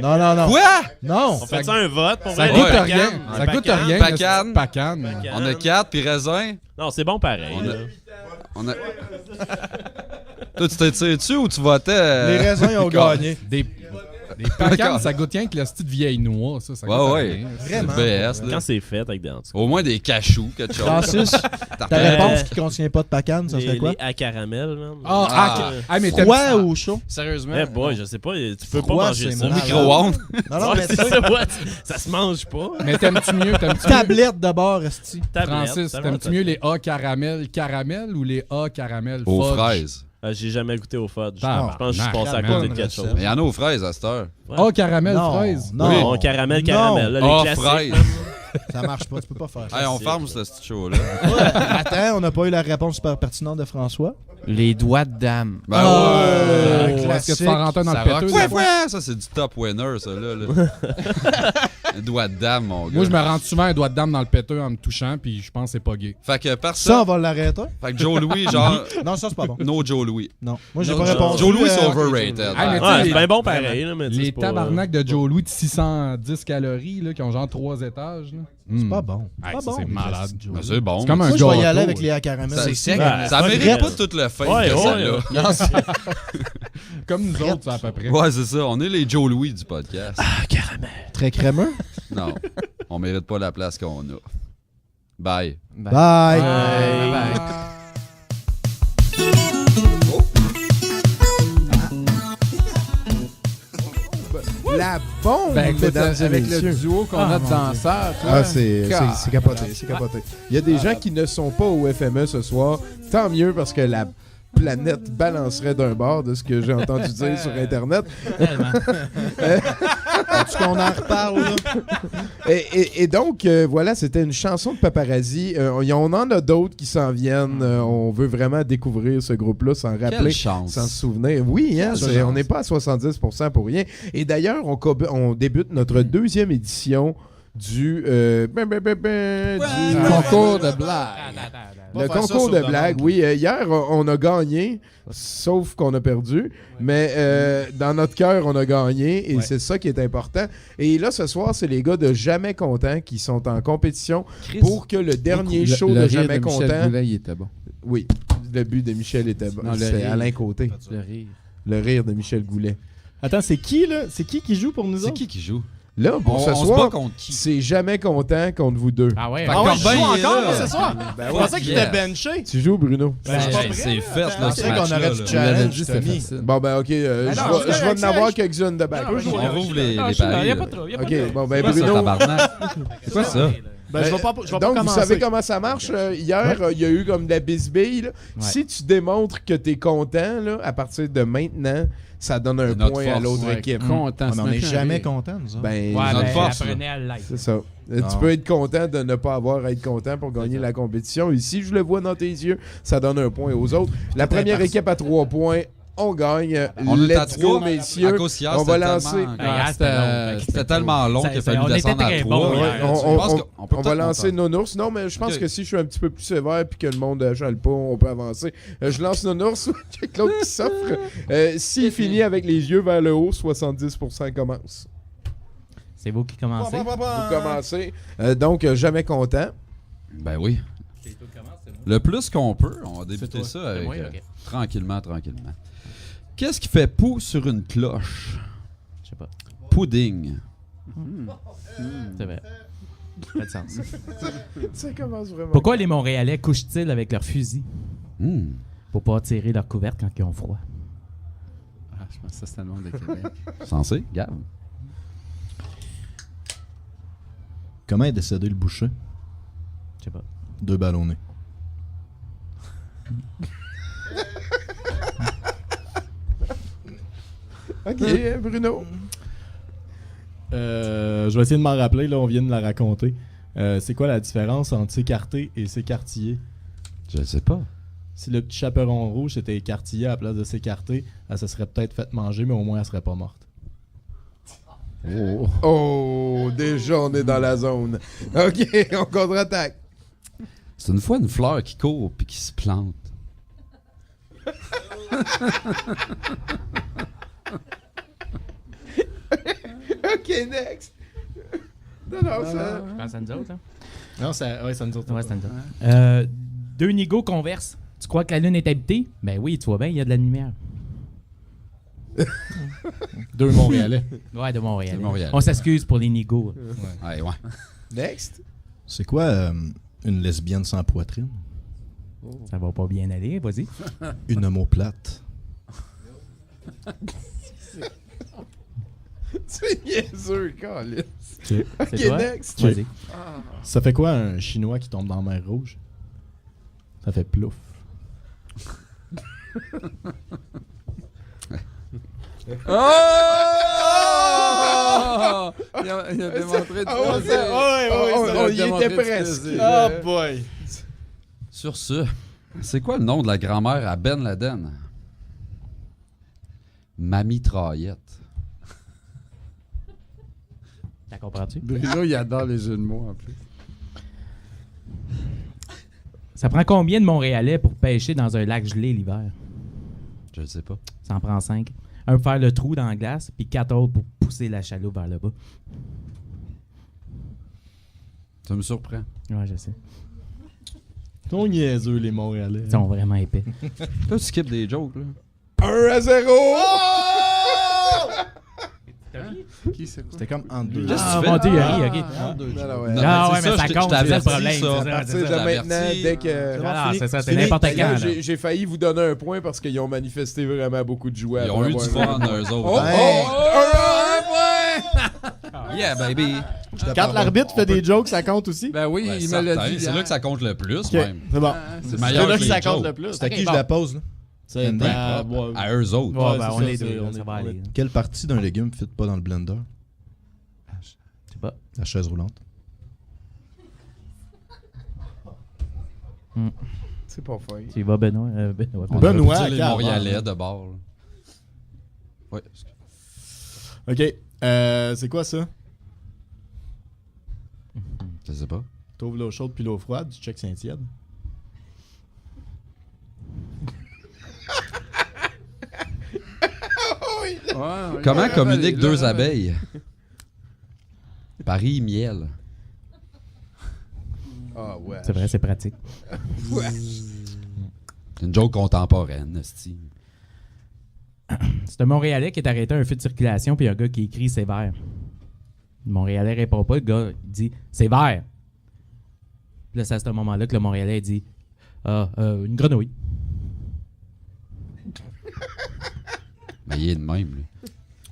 Non. Quoi? Non. On fait ça un vote pour Ça vrai, coûte les rien. pacanes. Ça coûte rien. Pacane. Pacane. On a 4 puis raisin. Non, c'est bon pareil. On a... Toi, tu t'es tiré dessus ou tu votais? Les raisins, ils ont gagné. Des pacanes, ça goûte rien que la petite vieille noix. Ça coûte Ouais. rien. Vraiment. BS, là. Quand c'est fait avec des anticorps. Au moins des cachous, quelque chose. Francis, ta réponse qui contient pas de pacane, ça serait quoi? Les à caramel, man. Mais Froid ou chaud? Sérieusement. Eh boy, je sais pas, tu peux Froid, pas manger c'est ça. Au malade. micro-ondes. Non, Ouais, mais c'est tu sais, ça, ouais, ça se mange pas. Mais t'aimes-tu mieux? tablette d'abord, esti. Francis, t'aimes-tu mieux les A caramel ou les A caramel Aux fudge? fraises. J'ai jamais goûté au fudge. Ah, Je pense que je suis passé à bonne côté de quelque chose. Mais il y en a aux fraises à cette heure. A caramel Non, fraise? non. Oui, caramel. Là, les Ah, classiques. fraises. Ça marche pas, tu peux pas faire ça. Hey, on ferme ce petit show-là. Attends, on n'a pas eu la réponse super pertinente de François. Les doigts de dame. Ben Oh, Est-ce que tu classique. fais rentrer dans Ça le rock. péteux? ouais. Ça, c'est du top winner, ça, là. Un doigt de dame, mon gars. Moi, je me rends souvent un doigt de dame dans le péteux en me touchant, puis je pense que c'est pas gay. Fait que par Ça, on ça, va l'arrêter? fait que Joe Louis, genre... Non, ça, c'est pas bon. No Joe Louis. Non. Moi, j'ai No pas Joe- répondu. Joe Louis, c'est overrated. Ah, mais Ouais, les- c'est bien bon pareil. Là, mais tu sais, Les c'est pas, tabarnak de Joe Louis de 610 calories, là, qui ont genre 3 étages. Là. C'est pas bon. Hey, Pas ça, bon. c'est malade. Ben, c'est bon. C'est comme un Moi, je vais y gâteau, aller avec ouais. les à caramel. Ça- C'est sec. Ouais, Ça mérite frette. pas tout le fame Ouais, que ouais, celle-là. Comme nous autres, ça, à peu près. Ouais, c'est ça. On est les Joe Louis du podcast. Très crémeux. Non, on mérite pas la place qu'on a. Bye. Bye. Bye. La bombe, Ben, écoute, mesdames et avec messieurs. le duo qu'on a de mon danseurs, toi, Ah, c'est God. capoté, c'est capoté. Il y a des gens qui ne sont pas au FME ce soir. Tant mieux parce que la planète balancerait d'un bord de ce que j'ai entendu dire sur Internet. Est-ce qu'on en reparle, là? Et donc, voilà, c'était une chanson de paparazzi. On en a d'autres qui s'en viennent. On veut vraiment découvrir ce groupe-là sans rappeler. Quelle chance. Sans se souvenir. Oui, hein, on n'est pas à 70% pour rien. Et d'ailleurs, on débute notre deuxième édition du Concours de blagues. le concours de blagues. Oui, hier, on a gagné, sauf qu'on a perdu. Mais dans notre cœur, on a gagné. Et c'est ça qui est important. Et là, ce soir, c'est les gars de Jamais Content qui sont en compétition pour que le dernier show de Jamais Content... Goulet, il était bon. Oui, le but de Michel était bon. Non, le C'est rire. Alain Côté. Le rire. Le rire de Michel Goulet. Attends, c'est qui, là? C'est qui joue pour nous C'est autres? qui joue? Là, pour On ce se bat soir, contre qui? c'est Jamais Content contre vous deux. Ah ouais, Fait que ah ouais, Corbin, je joue il est encore, là. moi, ce soir. Je pensais qu'il était benché. Tu joues, Bruno? C'est fait, là, Je ce sais qu'on match-là. aurait du là. challenge, Tommy. Bon, ben, OK. Je vais en avoir quelques-unes de back. On rouvre les Non, paris. y a là. pas trop, y a pas OK, trop. bon, ben, C'est quoi ça, Bruno... tabarnak? C'est quoi ça? Ben, je vais pas Donc, vous commencer. savez comment ça marche? Hier, il y a eu comme de la bisbille. Là. Si tu démontres que tu es content, là, à partir de maintenant, ça donne un C'est notre point à force. l'autre Ouais, équipe. Content. Ouais, mais on n'est jamais content, nous autres. Ben, Ouais, notre ben, force, apprenez à le like. c'est ça. Tu Non. peux être content de ne pas avoir à être content pour gagner la compétition. Ici, je le vois dans tes yeux, ça donne un point aux autres. La première équipe à 3 points, on gagne. On est à Let's go, 3, messieurs. à cause hier, On va c'était lancer. tellement- Ah, C'était tellement long qu'il a fallu on était descendre à très 3. bons Ouais, hier. on pense qu'on peut va peut-être lancer monter. Nounours. Non, mais je pense Ok. que si je suis un petit peu plus sévère puis que le monde chale pas, on peut avancer. Je lance Nounours. Check l'autre qui s'offre. S'il finit avec les yeux vers le haut, 70% commence. C'est vous qui commencez. Vous commencez. Donc, Jamais Content. Ben oui. Le plus qu'on peut, on va débuter ça avec moi, ok. tranquillement. Qu'est-ce qui fait pou sur une cloche? Je sais pas. Pudding. C'est vrai. Ça fait de sens. Ça commence vraiment. Pourquoi les Montréalais couchent-ils avec leurs fusils? Hmm. Pour pas tirer leur couverte quand ils ont froid. Ah, je pense que ça, c'est le monde de Québec. Censé, Gab. Comment est décédé le boucher? Je sais pas. 2 ballonnés. Ok, Bruno. Je vais essayer de m'en rappeler, là, on vient de la raconter. C'est quoi la différence entre s'écarter et s'écartiller? Je sais pas. Si le petit chaperon rouge était écartillé à la place de s'écarter, elle se serait peut-être fait manger, mais au moins elle serait pas morte. Oh, déjà, on est dans la zone. Ok, on contre-attaque. C'est une fois une fleur qui court puis qui se plante. OK, next. Non, ça... Je pense à nous autres, hein? Non, ça nous autres. Ouais, c'est à nous autres. Deux nigauds conversent. Tu crois que la Lune est habitée? Ben oui, tu vois bien, il y a de la lumière. Deux Montréalais. Ouais, de Montréal. C'est Montréal. On s'excuse pour les nigauds. Ouais. Next. C'est quoi une lesbienne sans poitrine? Ça va pas bien aller, vas-y. Une omoplate. C'est niaiseux, câlisse. OK. OK, C'est toi? next. Vas-y. Ça fait quoi un Chinois qui tombe dans la mer Rouge? Ça fait plouf. Oh! Il a démontré de On y était presque. Oh boy! Sur ce, c'est quoi le nom de la grand-mère à Ben Laden? Mamie Traillette. T'as comprends-tu? Bruno, il adore les jeux de mots en plus. Ça prend combien de Montréalais pour pêcher dans un lac gelé l'hiver? Je ne sais pas. Ça en prend 5. Un pour faire le trou dans la glace, puis 4 autres pour pousser la chaloupe vers le bas. Ça me surprend. Ouais, je sais. Ils sont niaiseux, les Montréalais. Ils sont vraiment épais. Toi, tu skippes des jokes, là. 1-0! Qui c'est quoi? C'était comme en deux. Qu'est-ce que Ah, tu fais? mon Dieu, ok. Non, ouais. Non, Ah mais ouais, mais ça je compte, t'avais c'est le dit problème. ça. C'est À ça, partir c'est de ça. maintenant, dès que... Ah, c'est ça, c'est Fini. n'importe quand. là. J'ai failli vous donner un point parce qu'ils ont manifesté vraiment beaucoup de jouets. Ils ont eu du fun, eux autres. Oh, Un point! Yeah, baby! Quand l'arbitre fait des jokes, ça compte aussi? Ben oui, Ouais, il me l'a certain. dit. C'est là que ça compte le plus, Ok, même. c'est bon. C'est C'est meilleur là que que les ça compte jokes. le plus. C'est à Ok, qui bon. je la pose, là? C'est Andy. ouais. À eux autres. Ouais, Ouais, ben, c'est on ça, est c'est- deux, on ça est- va on aller. est- Quelle partie d'un légume ne fit pas dans le blender? Je sais pas. La chaise roulante. C'est pas fin. Tu y vas, Benoît? Benoît. On Benoît, aurait pu dire les calme, Montréalais hein. de bord. là. Ouais. OK. C'est quoi ça? Je sais pas. T'ouvres l'eau chaude puis l'eau froide, tu check Saint-Tiède. Comment communiquent deux abeilles? Paris, miel. Ah ouais. C'est vrai, c'est pratique. C'est une joke contemporaine, esti. C'est un Montréalais qui est arrêté à un feu de circulation, puis un gars qui écrit « c'est vert ». Le Montréalais répond pas, le gars il dit « c'est vert ». Puis là, c'est à ce moment-là que le Montréalais dit « ah, une grenouille ». Mais il est de même, lui.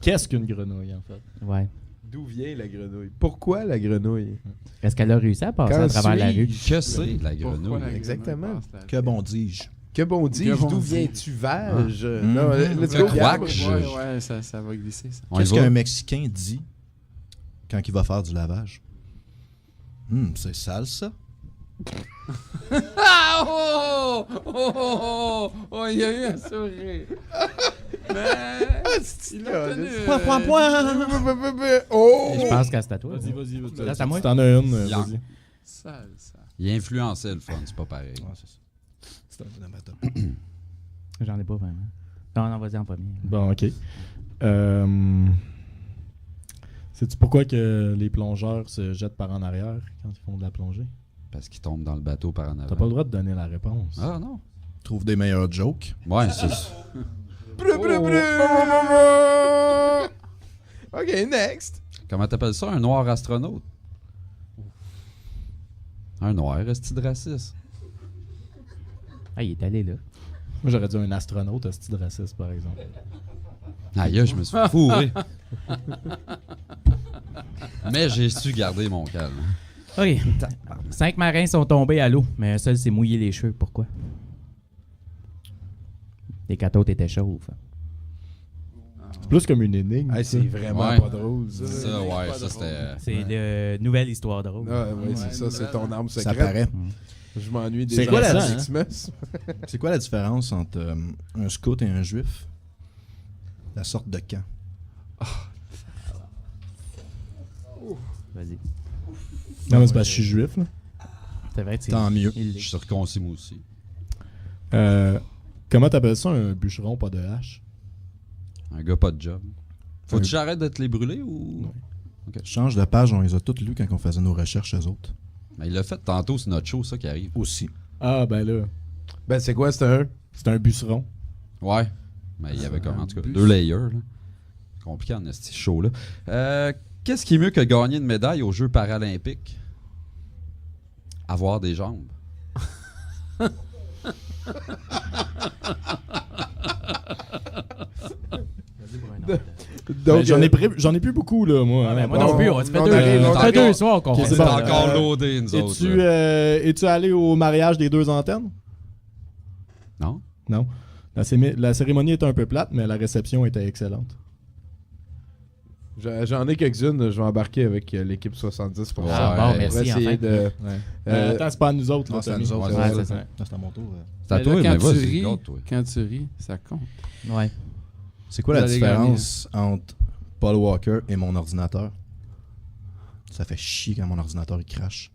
Qu'est-ce qu'une grenouille, en fait? Ouais. D'où vient la grenouille? Pourquoi la grenouille? Est-ce qu'elle a réussi à passer à travers la rue? Que c'est, la grenouille? Exactement. Que bon dis-je? Que bon dis-je? Que bon D'où dis-je. viens-tu, Vage? Mhm. Non, let's Que go, quack, Gab. je- Ouais, ça va glisser, ça. On y Qu'est-ce va? qu'un Mexicain dit quand il va faire du lavage? C'est sale, ça? Ah! Oh! Oh! Oh! Oh! Il y a eu un sourire. Mais... Il l'a obtenu. Oh! Je pense que c'est à toi. Vas-y. Là, c'est à moi. Si t'en as une, Yang. vas-y. Sale, ça. Il influençait le fun, c'est pas pareil. Ouais, c'est ça. C'est un amateur. J'en ai pas vraiment. Non, vas-y en premier. Bon, OK. Sais-tu pourquoi que les plongeurs se jettent par en arrière quand ils font de la plongée? Parce qu'il tombe dans le bateau par en avant. T'as pas le droit de donner la réponse. Ah non. Trouve des meilleurs jokes. Ouais, c'est OK, next. Comment t'appelles ça, un noir astronaute? Un noir, est-ce de raciste? Ah, il est allé là. Moi, j'aurais dit un astronaute, hostie de raciste, par exemple. Aïe, je me suis fourré. Mais j'ai su garder mon calme. OK. 5 marins sont tombés à l'eau, mais un seul s'est mouillé les cheveux. Pourquoi? Les 4 autres étaient chauves. C'est plus comme une énigme. Hey, ça. c'est vraiment Ouais. pas drôle, ça. Ça, ouais, ça c'était. C'est une nouvelle histoire drôle. Ah, ouais, c'est ça, c'est ton arme Ça secrète. paraît. Je m'ennuie des C'est quoi la- Xmas. C'est quoi la différence entre un scout et un juif? La sorte de camp. Vas-y. Non, mais c'est parce que je suis juif, là. C'est vrai que c'est... Tant mieux. il Je l'est. suis circoncis, moi aussi. Comment t'appelles ça un bûcheron pas de hache? Un gars pas de job. Faut-tu que j'arrête de te les brûler ou. Non. Okay. Change de page, on les a toutes lues quand on faisait nos recherches, eux autres. Mais il l'a fait tantôt, c'est notre show, ça qui arrive. Aussi. Ah, ben là. Ben, c'est quoi, c'est un? C'est un busseron. Ouais. Mais il y avait comme, en tout cas, 2 layers. Là. C'est compliqué en ce show-là. Qu'est-ce qui est mieux que gagner une médaille aux Jeux paralympiques? Avoir des jambes. Donc, j'en ai plus beaucoup, là, moi. Ouais, moi non plus, ça fait deux soirs qu'on fait ça. C'est encore loadé, nous autres. Es-tu allé au mariage des 2 antennes? Non. Non. La cérémonie était un peu plate, mais la réception était excellente. J'en ai quelques-unes, je vais embarquer avec l'équipe 70 pour merci, essayer de... Attends, c'est pas à nous autres. Non, c'est à nous autres. C'est à mon tour. C'est à toi, mais vas-y. Quand tu ris, ça compte. Ouais. C'est quoi la différence entre Paul Walker et mon ordinateur? Ça fait chier quand mon ordinateur il crache.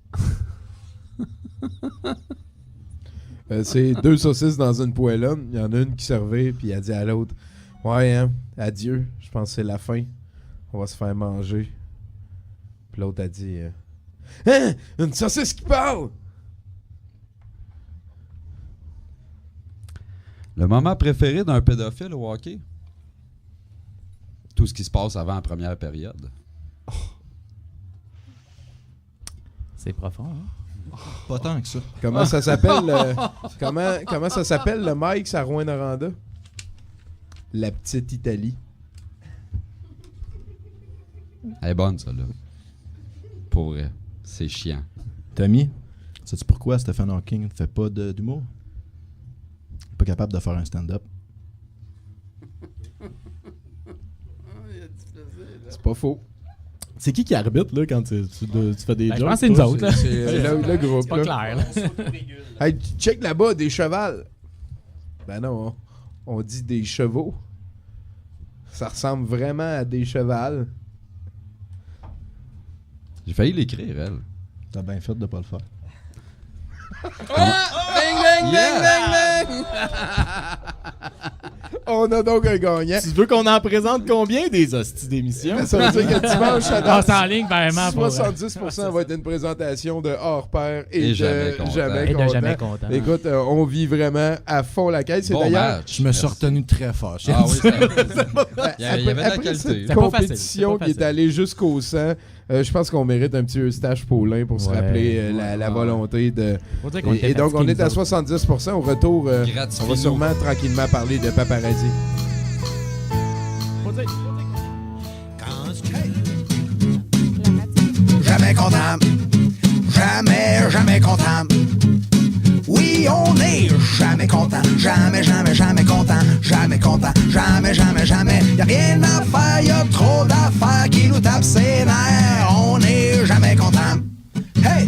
C'est 2 saucisses dans une poêlonne. Il y en a une qui servait, puis il a dit à l'autre, ouais, hein, adieu, je pense que c'est la fin. On va se faire manger. Puis l'autre a dit, hein, une saucisse qui parle! Le moment préféré d'un pédophile au hockey? Tout ce qui se passe avant la première période. C'est profond, hein? Pas tant que ça. Comment ça s'appelle comment ça s'appelle le Mike à Rouyn-Noranda? La petite Italie. Elle est bonne, ça, là. Pour vrai. C'est chiant. Tommy, sais-tu pourquoi Stephen Hawking ne fait pas d'humour? Il n'est pas capable de faire un stand-up. C'est pas faux. C'est qui arbitre là quand tu fais des jokes? Je pense que c'est nous autres. Là. C'est le groupe. C'est pas clair. Là. Hey, check là-bas, des chevals. Ben non, on dit des chevaux. Ça ressemble vraiment à des chevals. J'ai failli l'écrire, elle. T'as bien fait de pas le faire. Ding, ding, ding, ding, ding! On a donc un gagnant. Tu veux qu'on en présente combien des hosties d'émissions? Ça veut dire que dimanche, on s'en ligne vraiment. 70% va être une présentation de hors pair et de jamais content. Écoute, on vit vraiment à fond la caisse. C'est d'ailleurs, match. Je me suis retenu très fort. Ah oui, il y avait de la qualité. Cette compétition qui est allée jusqu'au sang. Je pense qu'on mérite un petit Eustache Paulin pour se rappeler la volonté de... Et donc, on est à 70%. Au retour, on va sûrement tranquillement parler de paparazzi. Jamais content, jamais content. Oui, on est jamais content, jamais content, jamais content, jamais. Y'a rien à faire, y'a trop d'affaires qui nous tapent ses nerfs. On est jamais content. Hey!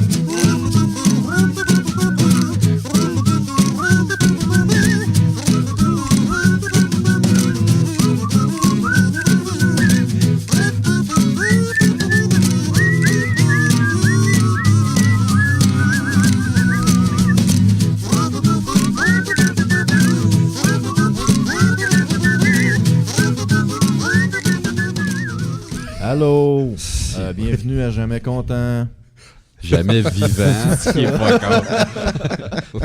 Allô, bienvenue à Jamais Content. Jamais vivant, ce qui est pas con.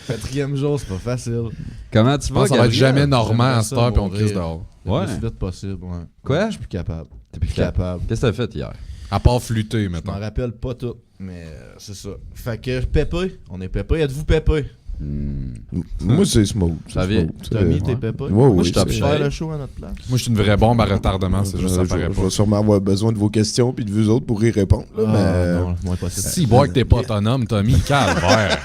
4e jour, c'est pas facile. Comment tu vas, ça va être jamais Gabriel? normand à cette heure, puis on mourir crise dehors. Le plus vite possible, ouais. Quoi? Je suis plus capable. T'es plus capable. Qu'est-ce que t'as fait hier? À part flûter, Je mettons. m'en rappelle pas tout, mais c'est ça. Fait que pépé, on est pépé. Êtes-vous pépé? Moi, c'est smooth. Ça vient. Tommy, t'es pépé? Moi, je oui, t'ai c'est- faire le show à notre place. Moi, je suis une vraie bombe à retardement, c'est juste ça Je paraît pas. vais sûrement avoir besoin de vos questions puis de vous autres pour y répondre. là, mais... non, moins possible. Si, bois que t'es pas autonome, Tommy, calvaire.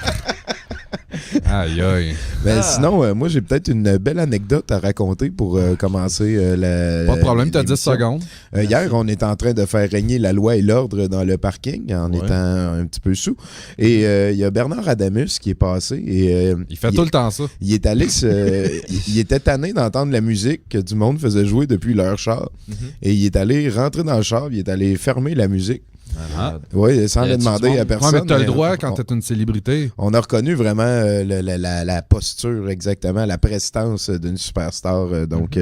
Aïe, aïe. Ben, sinon, moi, j'ai peut-être une belle anecdote à raconter pour commencer la. Pas de problème, t'as 10 l'émission. secondes. Hier, on est en train de faire régner la loi et l'ordre dans le parking en étant un petit peu sous. Et il y a Bernard Adamus qui est passé. Et, Il fait tout le temps ça. il est allé il était tanné d'entendre la musique que du monde faisait jouer depuis leur char. Et il est allé rentrer dans le char, il est allé fermer la musique. Oui, sans le demander à personne. Ouais, mais t'as le droit quand t'es une célébrité. On a reconnu vraiment la posture, exactement, la prestance d'une superstar. Donc,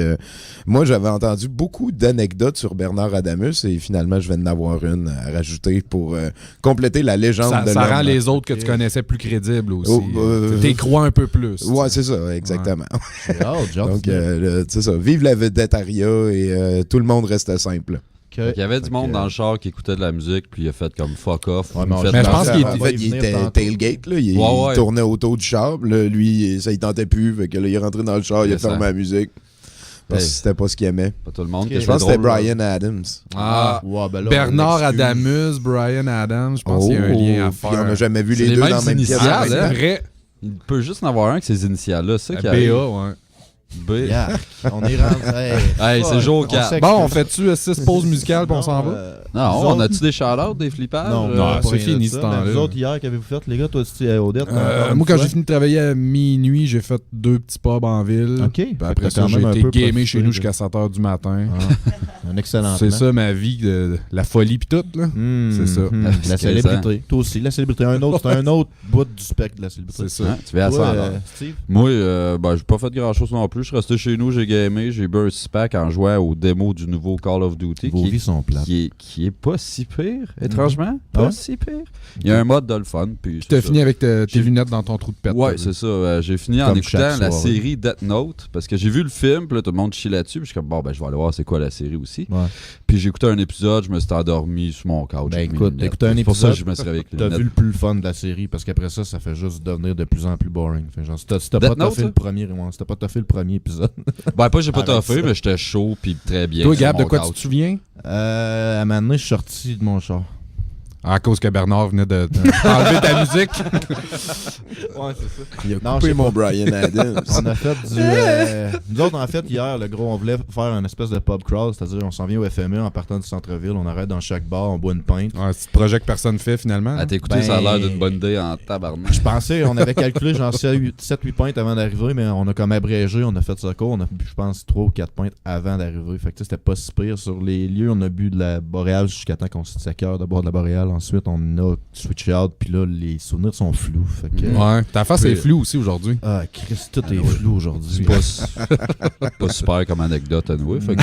moi, j'avais entendu beaucoup d'anecdotes sur Bernard Adamus et finalement, je vais en avoir une à rajouter pour compléter la légende de l'homme. Ça rend les autres que tu connaissais plus crédibles aussi. T'y crois un peu plus. Ouais, c'est ça, exactement. Donc, c'est ça. Vive la vedettaria et tout le monde reste simple. Il y avait du monde dans le char qui écoutait de la musique, puis il a fait comme fuck off. Ouais, mais je pense qu'il était tailgate. Là. Il tournait autour du char. Là, lui, ça il tentait plus. Fait que là, il est rentré dans le char, il a fermé la musique. Parce que c'était pas ce qu'il aimait. Pas tout le monde. Je pense que c'était Bryan Adams. Bernard Adamus, Bryan Adams, je pense qu'il y a un lien à faire. On n'a jamais vu les deux dans la même pièce. C'est vrai. Il peut juste en avoir un avec ses initiales-là. C'est ça qui arrive. BA, ouais. On est rentré. Hey, c'est jour 4. Bon, on fait-tu 6 pauses musicales puis on s'en va? Non, on a-tu des shout-outs, des flippages? Non, c'est fini ce temps-là. Vous autres, hier, qu'avez-vous fait, les gars? Toi, tu es Odette? Moi, quand j'ai fini de travailler à minuit, j'ai fait 2 petits pubs en ville. OK. Puis après ça, j'ai été gamer chez nous jusqu'à 7h du matin. Un excellent. C'est ça ma vie, de la folie pis tout, là. C'est ça. La célébrité. Toi aussi, la célébrité. C'est un autre bout du spectre de la célébrité. C'est ça. Tu vas à ça, Steve? Moi, j'ai pas fait grand-chose non plus. Je suis resté chez nous, j'ai gamé, j'ai bu un 6-pack en jouant aux démos du nouveau Call of Duty. Vos vies sont plates. Qui est pas si pire, étrangement. Pas si pire. Il y a un mode de le fun. Puis t'as fini avec tes lunettes dans ton trou de pète. Ouais, c'est ça. J'ai fini en écoutant la série Death Note parce que j'ai vu le film, puis là, tout le monde chie là-dessus. Puis je suis comme, bon, ben, je vais aller voir c'est quoi la série aussi. Ouais. Puis j'ai écouté un épisode, je me suis endormi sur mon couch. Ben écoute, t'écoutais un épisode. Pour ça, je me suis réveillé avec les lunettes. T'as vu le plus fun de la série parce qu'après ça fait juste devenir de plus en plus boring. Fait genre, si t'as pas toffé le premier épisode. Ben, pas j'ai pas toffé, mais j'étais chaud puis très bien. Toi, Gab, de quoi tu te souviens? À un moment donné, je suis sorti de mon char. À cause que Bernard venait de enlever ta musique. Ouais, c'est ça. Il a coupé mon Bryan Adams. On a fait du... Nous autres, en fait, hier, le gros, on voulait faire un espèce de pub crawl, c'est-à-dire on s'en vient au FME en partant du centre-ville, on arrête dans chaque bar, on boit une pinte. Ouais, c'est un projet que personne fait finalement. À t'écouter, ça a l'air d'une bonne idée en tabarnak. Je pensais, on avait calculé genre 7-8 pintes avant d'arriver, mais on a comme abrégé, on a fait ça court, on a bu, je pense, 3 ou 4 pintes avant d'arriver. Fait que c'était pas si pire. Sur les lieux, on a bu de la boréale jusqu'à temps qu'on se dise à cœur de boire de la boréale. Ensuite, on a switché out, puis là, les souvenirs sont flous. Fait que, ouais, ta face est floue aussi aujourd'hui. Ah, Chris, tout est flou aujourd'hui. Pas super comme anecdote à nous. Ouais, mais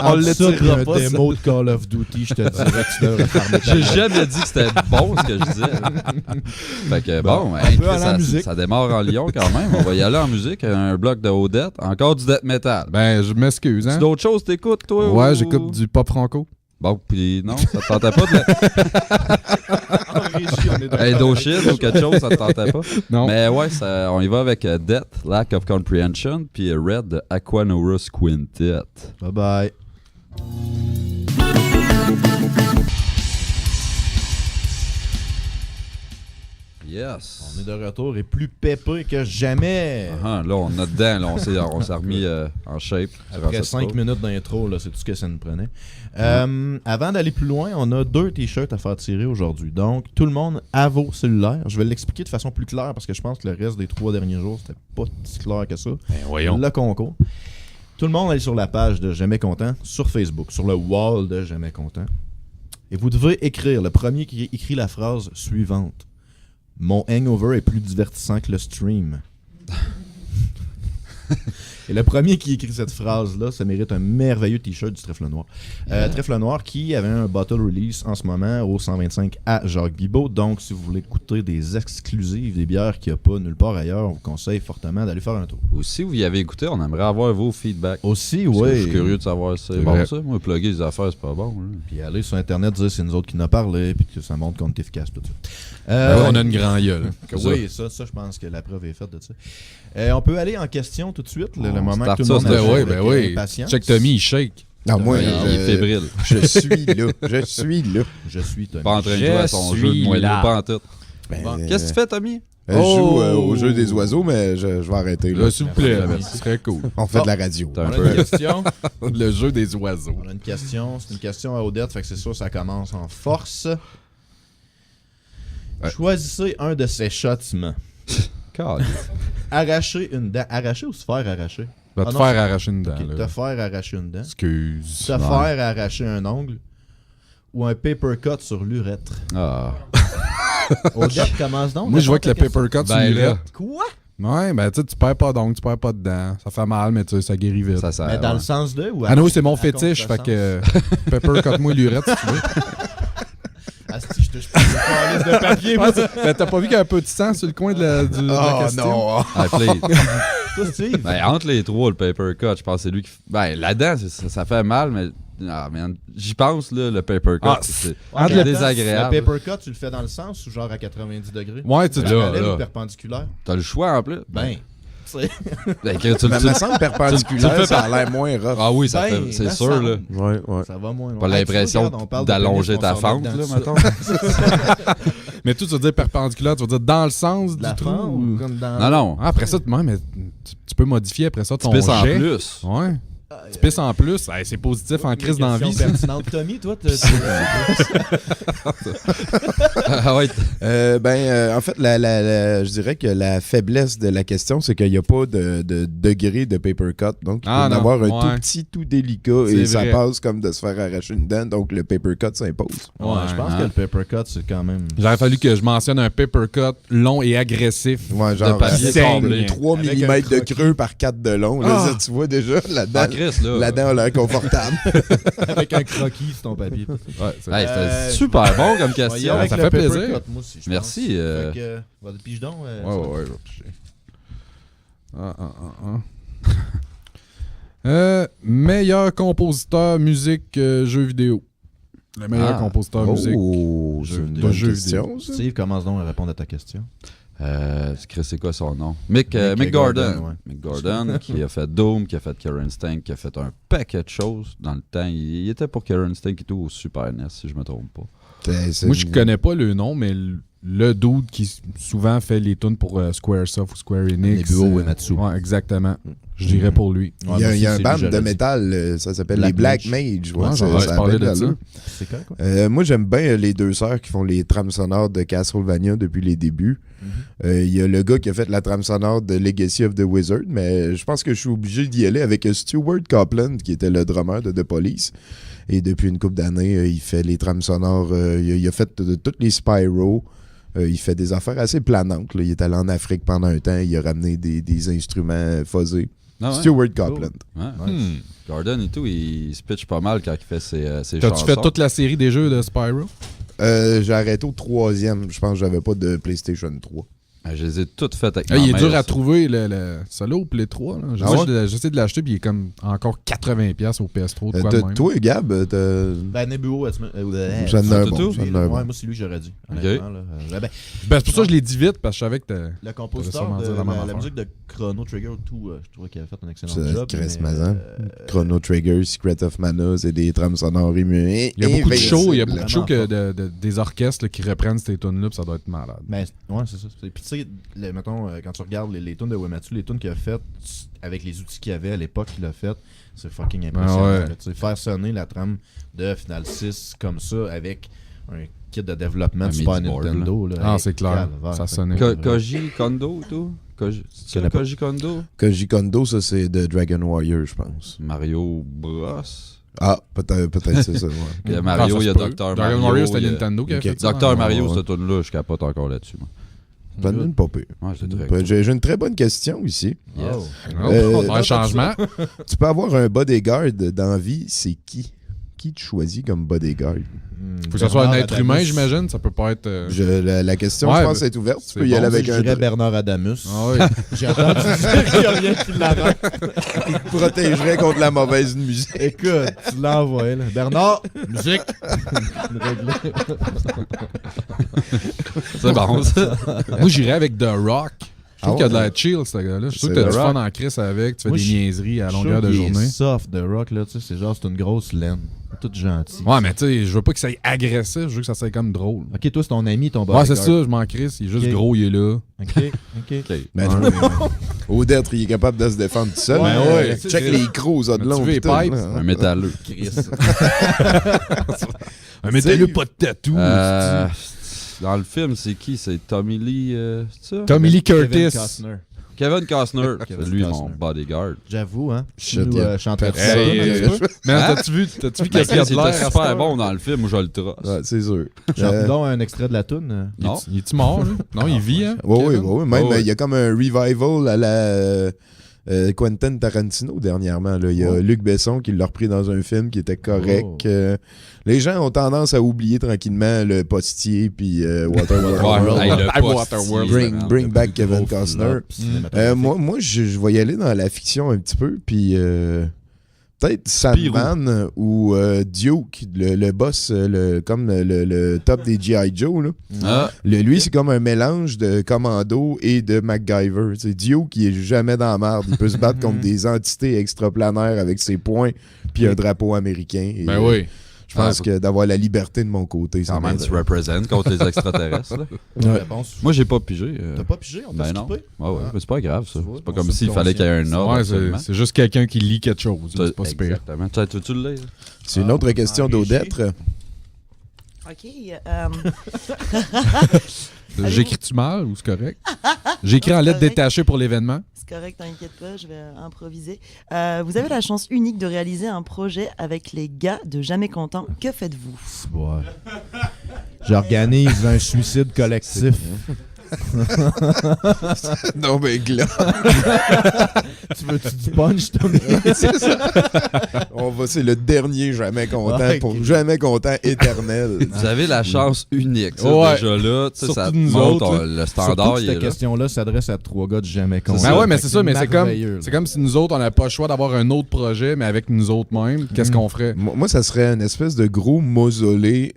on l'étirera pas. Un démo de Call of Duty, je te dirais que tu devrais fermer ta J'ai jamais dit que c'était bon ce que je disais. Fait que bon, ça démarre en Lyon quand même. On va y aller en musique. Un bloc de Odette. Encore du death metal. Ben, je m'excuse. Hein? C'est d'autres choses t'écoutes, toi? Ouais, j'écoute du pop franco. Bon, puis non, ça te tentait pas de Indochine ou quelque chose, ça te tentait pas? Non. Mais ouais, on y va avec Death, Lack of Comprehension, puis Red de Aquanorus Quintet. Bye bye. Yes. On est de retour et plus pépé que jamais. Là, on est dedans. Là, on s'est remis en shape. Après 5 minutes d'intro, c'est tout ce que ça nous prenait. Avant d'aller plus loin, on a 2 t-shirts à faire tirer aujourd'hui. Donc, tout le monde à vos cellulaires. Je vais l'expliquer de façon plus claire parce que je pense que le reste des 3 derniers jours, c'était pas si clair que ça. Ben, voyons. Le concours. Tout le monde est sur la page de Jamais Content sur Facebook, sur le wall de Jamais Content. Et vous devez écrire, le premier qui écrit la phrase suivante. Mon hangover est plus divertissant que le stream. Et le premier qui écrit cette phrase-là, ça mérite un merveilleux t-shirt du Trèfle Noir. Trèfle Noir qui avait un bottle release en ce moment au 125 à Jacques Bibeau. Donc, si vous voulez goûter des exclusives, des bières qu'il n'y a pas nulle part ailleurs, on vous conseille fortement d'aller faire un tour. Aussi, vous y avez écouté, on aimerait avoir vos feedbacks. Aussi, oui. Je suis curieux de savoir si c'est bon ça. Moi, plugger les affaires, c'est pas bon. Là. Puis aller sur Internet, dire c'est nous autres qui nous a parlé, puis que ça montre qu'on est efficace, tout ça. On a une grande gueule. Oui, ça, je pense que la preuve est faite de ça. On peut aller en question tout de suite, le moment que tout le monde est impatient. Check Tommy, il shake. Non, moi, il est fébrile. Je suis là. Je suis Tommy. Pas en train de jouer à son jeu de moelleux, pas en tout. Qu'est-ce que tu fais, Tommy? Je joue au jeu des oiseaux, mais je vais arrêter. Là, s'il vous plaît, ce serait cool. On fait de la radio. On a une question. Le jeu des oiseaux. On a une question. C'est une question à Odette, fait que c'est sûr ça commence en force. Choisissez un de ces châtiments. Arracher une dent. Arracher ou se faire arracher? Va te faire arracher une dent. Te faire arracher une dent. Excuse. Te faire arracher un ongle. ou un paper cut sur l'urètre? Ah. Odette, commence donc. Moi, je vois que le paper cut sur l'urètre. Quoi? Ouais, ben tu perds pas d'ongles, tu perds pas de dents. Ça fait mal, mais tu sais, ça guérit vite. Ça sert, Mais dans le sens de ou Ah non, c'est mon fétiche, fait que paper cut-moi l'urètre si tu veux. Asti, je touche pas une liste de papier. Ouais, ben, t'as pas vu qu'il y a un peu de sang sur le coin de la question? Non. Toi, Steve? Ben, entre les trois, le paper cut, je pense que c'est lui qui. Ben, là-dedans, ça fait mal, mais. Ah, man, j'y pense, là, le paper cut. C'est désagréable. Le paper cut, tu le fais dans le sens ou genre à 90 degrés? Ouais, tu parallèle ou perpendiculaire? T'as le choix en plus. Ben, Ben, Ça me semble perpendiculaire, ça a l'air moins rough. Ah oui, ça fait, c'est sûr, là. Ouais. ça va moins loin. Pas l'impression d'allonger ta fente, là, mettons. Mais tout, tu veux dire perpendiculaire, tu veux dire dans le sens de la du fente trou? ou comme dans... Non. Ah, après ça, mais tu peux modifier après ça ton Tu pisses en jet. plus. Ouais. Tu pisses en plus. Hey, c'est positif en crise dans la vie. Tommy, toi, Ah ouais. En fait, je dirais que la faiblesse de la question, c'est qu'il n'y a pas de degré de paper cut. Donc, il peut en avoir un tout petit, tout délicat, et ça passe comme de se faire arracher une dent. Donc, le paper cut s'impose. Ouais, je pense que le paper cut, c'est quand même... J'aurais fallu que je mentionne un paper cut long et agressif. Ouais, genre de papier câblé. 3 mm de creux par 4 de long. Là, ça, tu vois déjà, la dent a l'air confortable. Avec un croquis sur ton papier. Ouais, C'était super bon comme question. Ça fait plaisir. Cut, moi aussi, Merci. Pige donc. Ouais, je vais picher. Meilleur compositeur musique jeux vidéo. Le meilleur compositeur musique. Oh, c'est une bonne question, ça. Steve, commence donc à répondre à ta question. C'est quoi son nom? Mick Gordon. Ouais. Mick Gordon, qui a fait Doom, qui a fait Kerenstain, qui a fait un paquet de choses dans le temps. Il était pour Kerenstain qui était au Super NES, si je me trompe pas. Moi, je connais pas le nom, mais le dude qui souvent fait les tunes pour Squaresoft ou Square Enix. Nobuo Uematsu. Ouais, exactement. Je dirais pour lui. Il y a un band de métal, ça s'appelle les Black Mage. Ouais, je parlais de ça. C'est quoi? Moi, j'aime bien les deux sœurs qui font les trames sonores de Castlevania depuis les débuts. Il y a le gars qui a fait la trame sonore de Legacy of the Wizard, mais je pense que je suis obligé d'y aller avec Stuart Copeland, qui était le drummer de The Police. Et depuis une couple d'années, il fait les trames sonores. Il a fait toutes les Spyro. Il fait des affaires assez planantes. Là. Il est allé en Afrique pendant un temps. Il a ramené des instruments fuzzés. Ah ouais? Stuart Copeland. Cool. Ouais. Gordon et tout, il se pitch pas mal quand il fait ses chansons. T'as-tu fait toute la série des jeux de Spyro? J'ai arrêté au 3e. Je pense que j'avais pas de PlayStation 3. Je les ai toutes faites avec Il est ma dur mère, à trouver, le pour les 3. J'essaie de l'acheter, puis il est comme encore 80$ au PS3. De quoi de même. Toi, Gab, Ben, Nebuo, j'en ai un bon. Ouais, moi, c'est lui que j'aurais dit. C'est pour ça que je l'ai dit vite, parce que je savais que le compositeur de la musique de Chrono Trigger, tout, je trouvais qu'il avait fait un excellent job. Chris Mazan. Chrono Trigger, Secret of Mana, c'est des trames sonores émuées. Il y a beaucoup de shows, des orchestres qui reprennent ces tunes-là, puis ça doit être malade. Ouais, c'est ça. Puis tu sais, mettons, quand tu regardes les tunes de Uematsu, les tunes qu'il a faites avec les outils qu'il avait à l'époque qu'il a fait, c'est fucking impressionnant. Ah ouais. Tu sais, faire sonner la trame de Final 6 comme ça avec un kit de développement de Super Nintendo. Là, c'est clair. Ça sonnait. Koji Kondo, tout? Koji Kondo? Koji Kondo, ça, c'est de Dragon Warrior, je pense. Mario Bros. Ah, peut-être c'est ça. Ouais. Il y a Mario, il y a Dr. Mario. Dragon Warrior, c'était Nintendo qui a fait ça. Dr. Mario, cette tune-là, je capote encore là-dessus. Pas pire. Ouais, j'ai une très bonne question ici. Yes. Un changement. Tu peux avoir un bodyguard dans la vie, c'est qui? Qui tu choisis comme bodyguard? Faut que ce soit un être humain, j'imagine. Ça peut pas être. La question, je pense, est ouverte. Tu peux y aller avec un. Bernard Adamus. Ah oui. J'ai entendu dire qu'il n'y a rien qui l'arrête. Il te protégerait contre la mauvaise musique. Écoute, tu l'envoies, là. Bernard, musique. C'est bon, ça. Moi, j'irais avec The Rock. Je trouve qu'il y a de la chill, ce gars-là. Je trouve que t'as du fun en crise avec. Tu fais des niaiseries à longueur de journée. C'est soft, The Rock, là. Tu sais, c'est genre, c'est une grosse laine. Tout gentil. Ouais, mais tu sais, je veux pas que ça aille agressif. Je veux que ça soit comme drôle. Ok, toi, c'est ton ami, ton bodyguard. Ouais, c'est ça. Je m'en crisse. Il est juste gros, il est là. Ok. Mais Odette, il est capable de se défendre tout seul. Ouais. Check les crocs, ça de long. Tu veux les pipes? Un métalleux. Un métalleux, pas de tatou. Dans le film, c'est qui? C'est Tommy Lee, c'est ça? Tommy Lee Curtis. Kevin Costner. Kevin Costner. Kevin C'est lui, mon Costner. bodyguard. J'avoue, hein. Shit, Nous, yeah. chanterais Hey, ça. Mais Hein? t'as-tu vu Ben, qu'est-ce qu'il y a de l'air? c'était à super cette bon heure? dans le film, je le trosse. Ouais, c'est sûr. Chante donc un extrait de la toune. Non. Il est-tu mort, lui? Non, il vit, hein? Oui, Kevin? oui. Même, Ouais. il y a comme un revival à la Quentin Tarantino dernièrement. Là. Il y a Luc Besson qui l'a repris dans un film qui était correct. Oh. Les gens ont tendance à oublier tranquillement le postier puis Waterworld. Ouais, hey, le Bring, postier, bring man. back Kevin Costner. Moi je vais y aller dans la fiction un petit peu, puis peut-être Sandman ou Duke, le boss, comme le top des G.I. Joe. Là. Ah. Lui, c'est comme un mélange de Commando et de MacGyver. C'est Duke qui est jamais dans la merde. Il peut se battre contre des entités extraplanaires avec ses poings puis un drapeau américain. Et, Ben oui. je pense que d'avoir la liberté de mon côté, ça Quand même, m'aide. tu représentes contre les extraterrestres. Là. Moi, j'ai pas pigé. T'as pas pigé? On t'a Ben non. skippé? Ouais, mais c'est pas grave, ça. Tu vois, C'est pas mon comme s'il fallait qu'il y ait un ordre. Ouais, absolument. c'est juste quelqu'un qui lit quelque chose. là, C'est pas super. Exactement. Tu le lis? C'est une autre question d'Odette. OK. J'écris-tu mal ou c'est correct? J'écris en lettres correct. détachées pour l'événement. C'est correct, t'inquiète pas, je vais improviser. Vous avez la chance unique de réaliser un projet avec les gars de Jamais Content. Que faites-vous? Ouais. J'organise un suicide collectif. Non, mais glas. Tu veux-tu du punch, Tommy? C'est ça. C'est le dernier Jamais Content Ouais, pour ok. Jamais Content éternel. Vous avez la chance unique. Ça, Ouais. déjà là, tu sais, Surtout ça nous montre autres, le Surtout standard. que il est cette là. question-là s'adresse à 3 gars de Jamais Content. Ben ouais, mais Fait c'est que ça, mais c'est merveilleux, là. comme si nous autres, on n'avait pas le choix d'avoir un autre projet, mais avec nous autres mêmes, qu'est-ce qu'on ferait? Moi, ça serait une espèce de gros mausolée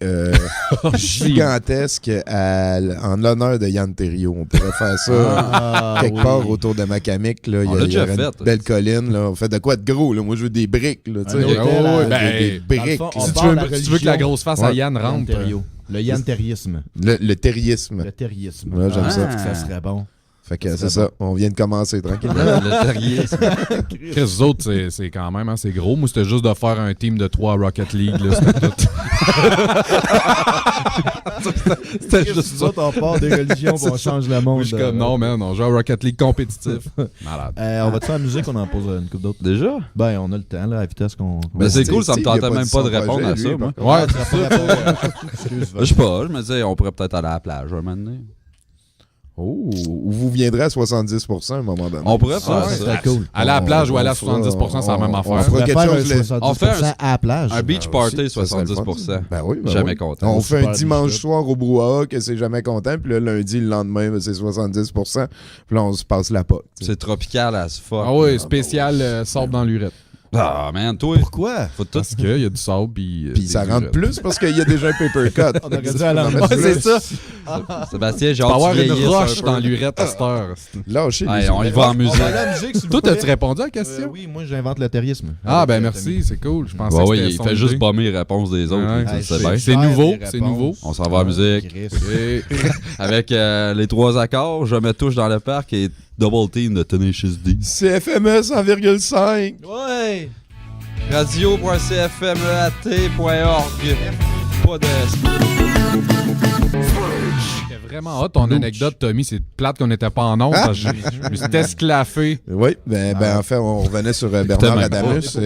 gigantesque en l'honneur de Yann Terriot. On pourrait faire ça quelque part autour de Macamic. Là. On Il l'a y aurait déjà une fait. belle colline. Là. On fait de quoi de gros? Là? Moi, je veux des briques. Là, tu sais. Un hôtel à- ouais, ben, des briques. Dans le fond, là. Si on tu part veux, de la si tu veux que la religion. grosse face à Ouais. Yann rentre. Le yanterisme. Le terriisme. Le terriisme. Ouais, j'aime ça. Ça serait bon. Fait que c'est ça. On vient de commencer tranquillement. Le terrier. Chris, eux autres, c'est quand même, hein, c'est gros. Moi, c'était juste de faire un team de 3 Rocket League. Là, c'était tout. C'était juste ça, on part des religions pour on change le monde. Moi, je suis comme, non, man, on joue à Rocket League compétitif. Malade. On va te faire la musique, on en pose une couple d'autres. Déjà? Ben, on a le temps, là, à la vitesse qu'on. Ben, c'est Steve, cool, ça me Steve, il a tentait pas même dit pas de son répondre projet, à ça, lui, moi. par contre. Ouais, tu vas pas répondre. Excuse, Je sais pas, je me disais, on pourrait peut-être aller à la plage un moment donné. Oh, ou vous viendrez à 70% à un moment donné. On pourrait faire Ouais, ça. c'est cool. Aller à la plage ou aller à on fera- 70%, c'est la même on affaire. fera quelque faire chose. un 70% On fait un- à la plage. Un beach Ben party, aussi, ça serait le 70%. fun. Ben oui, ben Jamais oui. content. On fait Super un dimanche beach soir au brouhaha que c'est jamais content, puis le lundi, le lendemain, ben, c'est 70%. Puis là, on se passe la pote. C'est tropical as fuck. Ah oui, spécial sable dans l'urette. Ah, man, toi, Pourquoi? faut tout. Parce qu'il y a du sable, puis Puis ça rentre plus parce qu'il y a déjà un paper cut. On aurait dû aller en Ouais, c'est ça. Sébastien, j'ai Tu peux hâte avoir que tu une vieillisses roche un peu. dans l'urette à cette heure. Lâchez Hey, les on y va en musique. la musique, s'il Toi, vous plaît. t'as-tu répondu à la question? Oui, moi, j'invente le terrorisme. Ah, ben Avec, merci, c'est cool. Je pensais Ouais, que ouais, c'était il son fait juste idée. bomber les réponses des autres. Ouais. tu Hey, sais je bien. sais. C'est nouveau, les c'est réponses. nouveau. On s'en va à la musique. Chris. Avec les 3 accords, je me touche dans le parc et Double Team de Tenacious D. CFME 100,5. Ouais. Radio.cfmeat.org. Pas de. C'était vraiment hot ton anecdote, Tommy. C'est plate qu'on n'était pas en ondes. parce que Je me suis esclaffé. Oui, en fait, on revenait sur Bernard Putain, Adamus.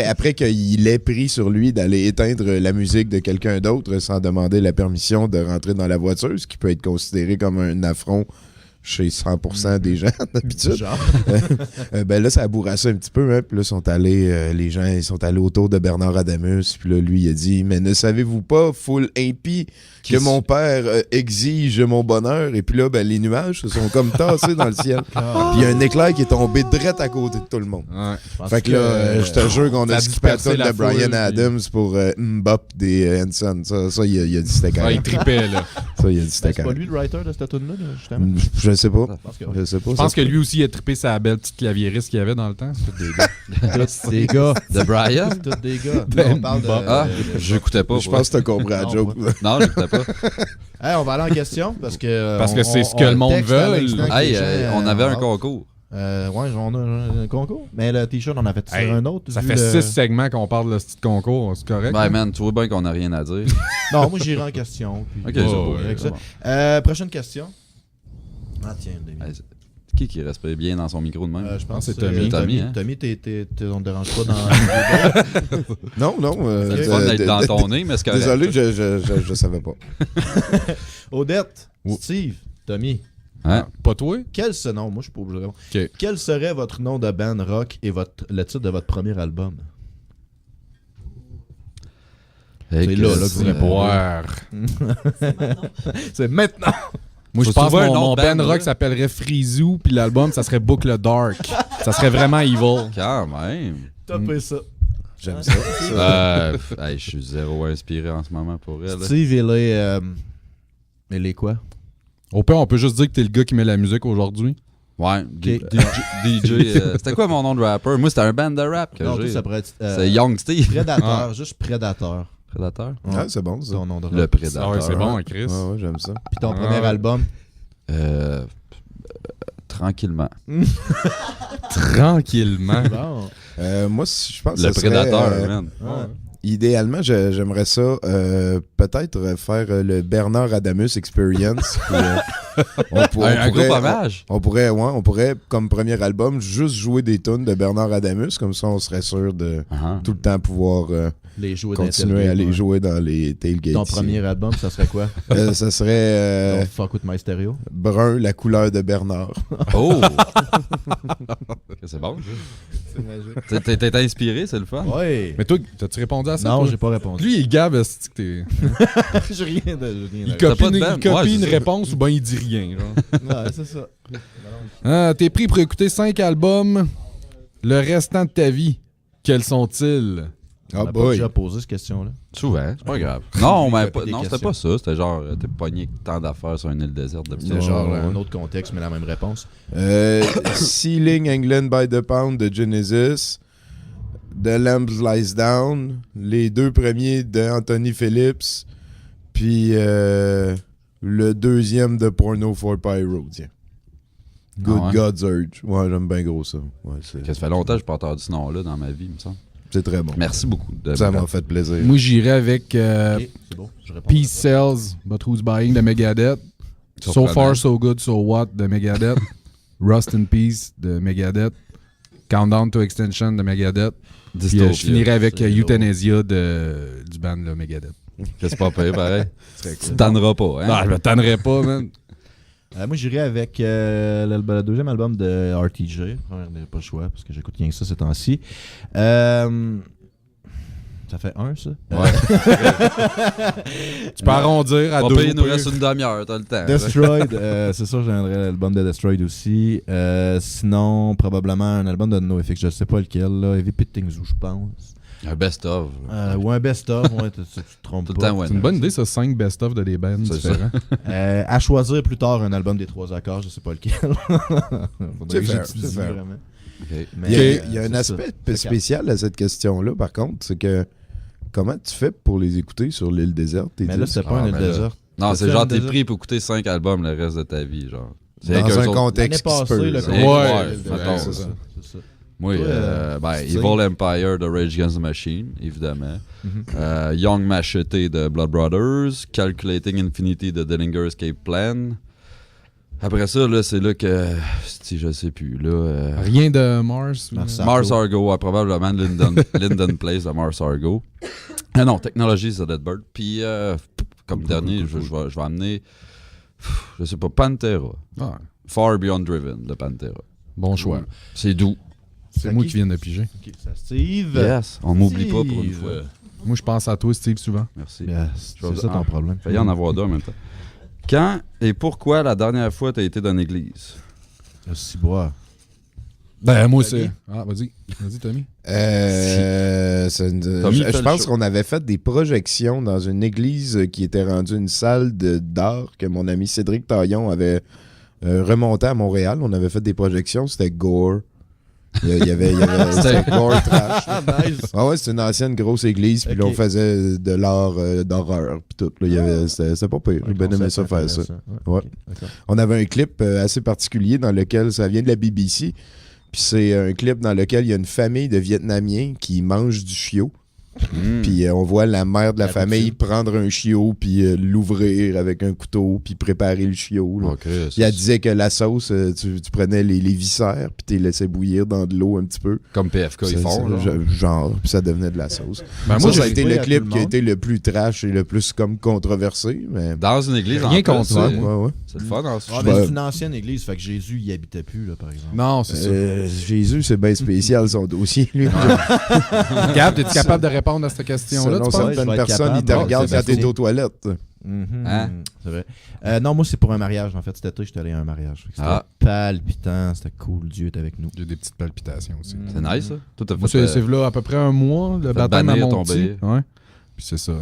Après qu'il ait pris sur lui d'aller éteindre la musique de quelqu'un d'autre sans demander la permission de rentrer dans la voiture, ce qui peut être considéré comme un affront chez 100% des gens d'habitude. Ben là, ça a bourrassé un petit peu. Hein. Puis là, les gens ils sont allés autour de Bernard Adamus. Puis là, lui, il a dit « Mais ne savez-vous pas, full impie, que mon père exige mon bonheur? » Et puis là, ben, les nuages se sont comme tassés dans le ciel. Puis il y a un éclair qui est tombé direct à côté de tout le monde. Ouais. Fait que là, je te jure qu'on ça a a skippé la dispersé tune la de Bryan foule, Adams pour Mbop des Hanson. Ça, il a dit c'était Ouais, carré. il tripait, là. Ça, il a dit c'était C'est pas carré. lui le writer de cette tune-là, justement? Je sais pas. pense que Je sais pas. Je pense que lui aussi, il a trippé sa belle petite claviériste qu'il y avait dans le temps. C'est tous des gars. Tous des gars. De Brian? Tous des gars. Ben, On parle de... Ah, j'écoutais pas. Je pense que t'as compris la Non, joke. Non, j'écoutais pas. Hey, on va aller en question parce que... Parce que c'est ce que le monde texte à veut. l'instant que Hey, les gens, on avait un ont concours. hâte. Ouais, on a un concours. Mais le t-shirt, on a fait Hey, un autre. Ça vu fait le- 6 segments qu'on parle de ce petit concours. C'est correct? Ben, man, tu vois bien qu'on a rien à dire. Non, moi, j'irai en question. Puis Ok, c'est beau. avec ça. c'est bon. Prochaine question. Ah, tiens, Demi. Hey, qui respire bien dans son micro de même? Je pense que c'est Tommy. Tommy, hein? Tommy, on ne dérange pas dans... Non. C'est le fun d'être dans ton nez, mais c'est correct. Désolé, je savais pas. Odette, Steve, Tommy. Hein? Pas toi? Non, moi je suis pas obligé de répondre. Okay. Quel serait votre nom de band rock et le titre de votre premier album? C'est là que vous répondez. C'est maintenant. Moi, je Faut pense que trouver un mon nom de band band, rock là. s'appellerait Freezou, puis l'album, ça serait Boucle Dark. Ça serait vraiment evil. Quand même. Topez ça. J'aime ça. Je suis zéro inspiré en ce moment pour elle. Steve, il est quoi? Au pire, on peut juste dire que t'es le gars qui met la musique aujourd'hui. Ouais, DJ. C'était quoi mon nom de rapper? Moi, c'était un band de rap que Non, j'ai. toi, ça pourrait être... C'est Young Steve. Prédateur, juste Prédateur. Prédateur? Ouais, c'est bon, ça. Ton nom de rap. Le Prédateur. Ah ouais, c'est bon, Chris. Ouais, j'aime ça. Puis ton premier album? Tranquillement. Tranquillement. Bon. Moi, je pense que Le ça serait, Prédateur, man. idéalement, j'aimerais ça peut-être faire le Bernard Adamus Experience. Puis, un gros hommage. On pourrait, comme premier album, juste jouer des tunes de Bernard Adamus. Comme ça, on serait sûr de tout le temps pouvoir les jouer continuer à les jouer dans les tailgates. Ton premier album, ça serait quoi? Ça serait Fuck with my stereo. Brun, la couleur de Bernard. Oh! C'est bon. C'est magique. T'es inspiré, c'est le fun. Ouais. Mais toi, t'as-tu répondu à ça? Non, toi? j'ai pas répondu. Lui, il gabe, c'est que t'es. J'ai rien de. Il copie Ouais, une c'est ça. réponse ou bien il dit rien. Genre. Ouais, c'est ça. T'es pris pour écouter 5 albums le restant de ta vie. Quels sont-ils? On a pas déjà posé cette question-là. Souvent, c'est pas grave. Non, mais des non, c'était questions. pas ça. C'était genre, t'es pogné avec tant d'affaires sur une île déserte depuis C'était genre un autre contexte, mais la même réponse. Sealing England by the Pound de Genesis, The Lambs Lies Down, les deux premiers de Anthony Phillips, puis le deuxième de Porno for Pyro, tiens. Good ouais? God's Urge. Ouais, j'aime bien gros ça. Ouais, Ça fait longtemps que je n'ai pas entendu ce nom-là dans ma vie, il me semble. c'est très bon. Merci beaucoup. Ça m'a fait plaisir. Moi, j'irais avec Ok, c'est bon, je réponds. Peace Sells, But Who's Buying de Megadeth. So Far, So Good, So What de Megadeth. Rust in Peace de Megadeth. Countdown to Extension de Megadeth. Puis je finirais avec Euthanasia du band là, Megadeth. C'est pas pire, pareil. Tu tanneras pas, hein? Non, je me tannerais pas, man. Moi, j'irais avec le deuxième album de RTJ. J'ai pas le choix parce que j'écoute rien que ça ces temps-ci. Ça fait un, ça? Ouais. Tu peux arrondir à On deux. peut, il nous reste une demi-heure, t'as le temps. Destroyed, c'est sûr, j'aimerais l'album de Destroyed aussi. Sinon, probablement un album de NoFX, je sais pas lequel, là. Heavy Pitting Zoo, je pense. Un best-of. Ou un best-of, ouais, tu te trompes Tout le pas. temps, ouais. C'est une bonne idée, ça, 5 best-of de des bands C'est différents. À choisir plus tard un album des 3 accords, je sais pas lequel. C'est fair, j'étudie c'est fair. vraiment. Okay. Mais, Il y a un c'est aspect ça. spécial à cette question-là, par contre, c'est que comment tu fais pour les écouter sur l'île déserte? Mais là, c'est pas un île mais là- désert. Non, T'as-tu c'est genre, un t'es désert? pris pour écouter 5 albums le reste de ta vie, genre. C'est Dans avec eux un autres. contexte qui L'année se passée, peut. le là. Ouais, contexte- mettons. c'est ça. C'est ça. Moi, Toi, Evil sais. Empire de Rage Against the Machine, évidemment. Young Machete de Blood Brothers. Calculating Infinity de Dillinger Escape Plan. Après ça, là, c'est là que. Si je sais plus, là. Rien de Mars. Mars Argo, ouais, probablement Linden Place de Mars Argo. Ah non, Technologies de Dead Bird. Puis, comme dernier, je vais amener. Je sais pas, Pantera. Ah, Far Beyond Driven de Pantera. bon choix. C'est doux. C'est moi qui viens de piger. Ok, c'est Steve. Yes, on m'oublie pas pour une Steve. fois. Moi, je pense à toi, Steve, souvent. Merci. Yes, Je vais c'est ça ton problème. Il y en avoir deux en même temps. Quand et pourquoi la dernière fois t'as été dans l'église? Si bois. Ben, moi aussi. Ah, vas-y. Vas-y, Tommy. Tommy fait Je le pense show. qu'on avait fait des projections dans une église qui était rendue une salle d'art que mon ami Cédric Taillon avait remonté à Montréal. On avait fait des projections, c'était gore. Il y avait c'était gore trash. Ah ouais, c'était une ancienne grosse église, puis là on faisait de l'art d'horreur, puis tout. Là, il y avait, c'était pas pire. J'ai bien aimé ça faire ça. Ouais. On avait un clip assez particulier dans lequel ça vient de la BBC. Puis c'est un clip dans lequel il y a une famille de Vietnamiens qui mangent du chiot. Puis on voit la mère de la famille prendre un chiot, puis l'ouvrir avec un couteau, puis préparer le chiot. Là. Okay, puis elle disait que la sauce, tu prenais les viscères, puis tu les laissais bouillir dans de l'eau un petit peu. Comme PFK, ils font. Genre, puis ça devenait de la sauce. Ben, ça a été le clip qui a été le plus trash et le plus comme controversé. Mais... Dans une église, rien contre ça. C'est le fun. C'est une ancienne église, fait que Jésus y habitait plus, là, par exemple. Non, c'est ça. Jésus, c'est bien spécial son dossier, lui. Gab, es-tu capable de répondre à cette question-là? Selon certaines personnes, ils te regardent quand t'es aux toilettes. Hein? C'est vrai. Non, moi, c'est pour un mariage. En fait, cet été, j'étais allé à un mariage. C'était palpitant, c'était cool. Dieu est avec nous. Il y a des petites palpitations aussi. C'est nice, ça. Moi, c'est là à peu près un mois, le baptême à mon petit. Ouais. Puis c'est ça.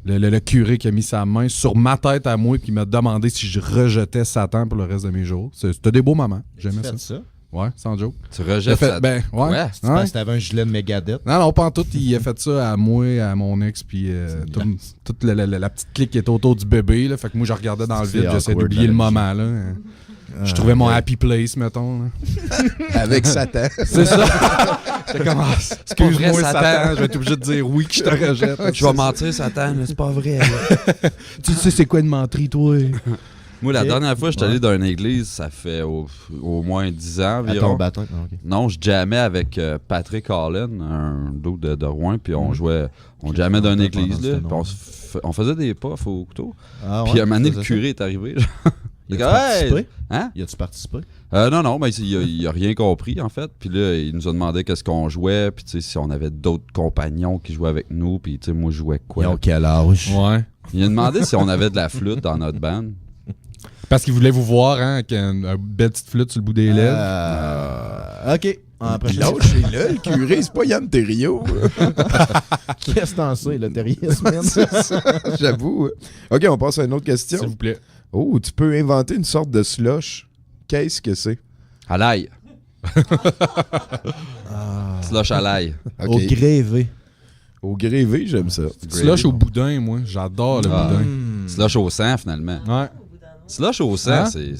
Le curé qui a mis sa main sur ma tête à moi et qui m'a demandé si je rejetais Satan pour le reste de mes jours. C'était des beaux moments. J'aimais ça. Ouais, sans joke. Tu rejettes Satan? Ben, ouais. C'est parce que t'avais un gilet de Megadeth. Non, pas en tout. Il a fait ça à moi, à mon ex, puis toute la petite clique qui était autour du bébé. Là. Fait que moi, je regardais dans le vide, j'essayais d'oublier le moment. Là. Je trouvais mon happy place, mettons. Là. Avec Satan. C'est ça. J'étais comme, excuse-moi, Satan. Je vais être obligé de dire oui que je te rejette. Je vais mentir, Satan, mais c'est pas vrai. Tu sais, c'est quoi une menterie, toi? Moi, la dernière fois, j'étais allé dans une église, ça fait au moins 10 ans environ. À ton baptême? Non, je jammais avec Patrick Allen, un dos de Rouen, puis on jouait, on jammait dans une église, là, puis on faisait des puffs au couteau. Puis un moment donné, le curé est arrivé. Il a-tu participé? Hein? Il a-tu participé? Non, mais il a rien compris, en fait. Puis là, il nous a demandé qu'est-ce qu'on jouait, puis tu sais, si on avait d'autres compagnons qui jouaient avec nous, puis tu sais, moi, je jouais quoi. Ils ont quel âge? Ouais. Il a demandé si on avait de la flûte dans notre band. Parce qu'il voulait vous voir, hein, avec une belle petite flûte sur le bout des lèvres. OK. Lâchez-le, le curé, c'est pas Yann Terriot. Qu'est-ce que t'en sais, le terrorisme? J'avoue. OK, on passe à une autre question. S'il vous plaît. Oh, tu peux inventer une sorte de slush. Qu'est-ce que c'est? À l'ail. Slush à l'ail. Okay. Au grévé. Au grévé, j'aime ça. Slush au boudin, moi. J'adore le boudin. Slush au sang, finalement. Ouais. Slush au sang, c'est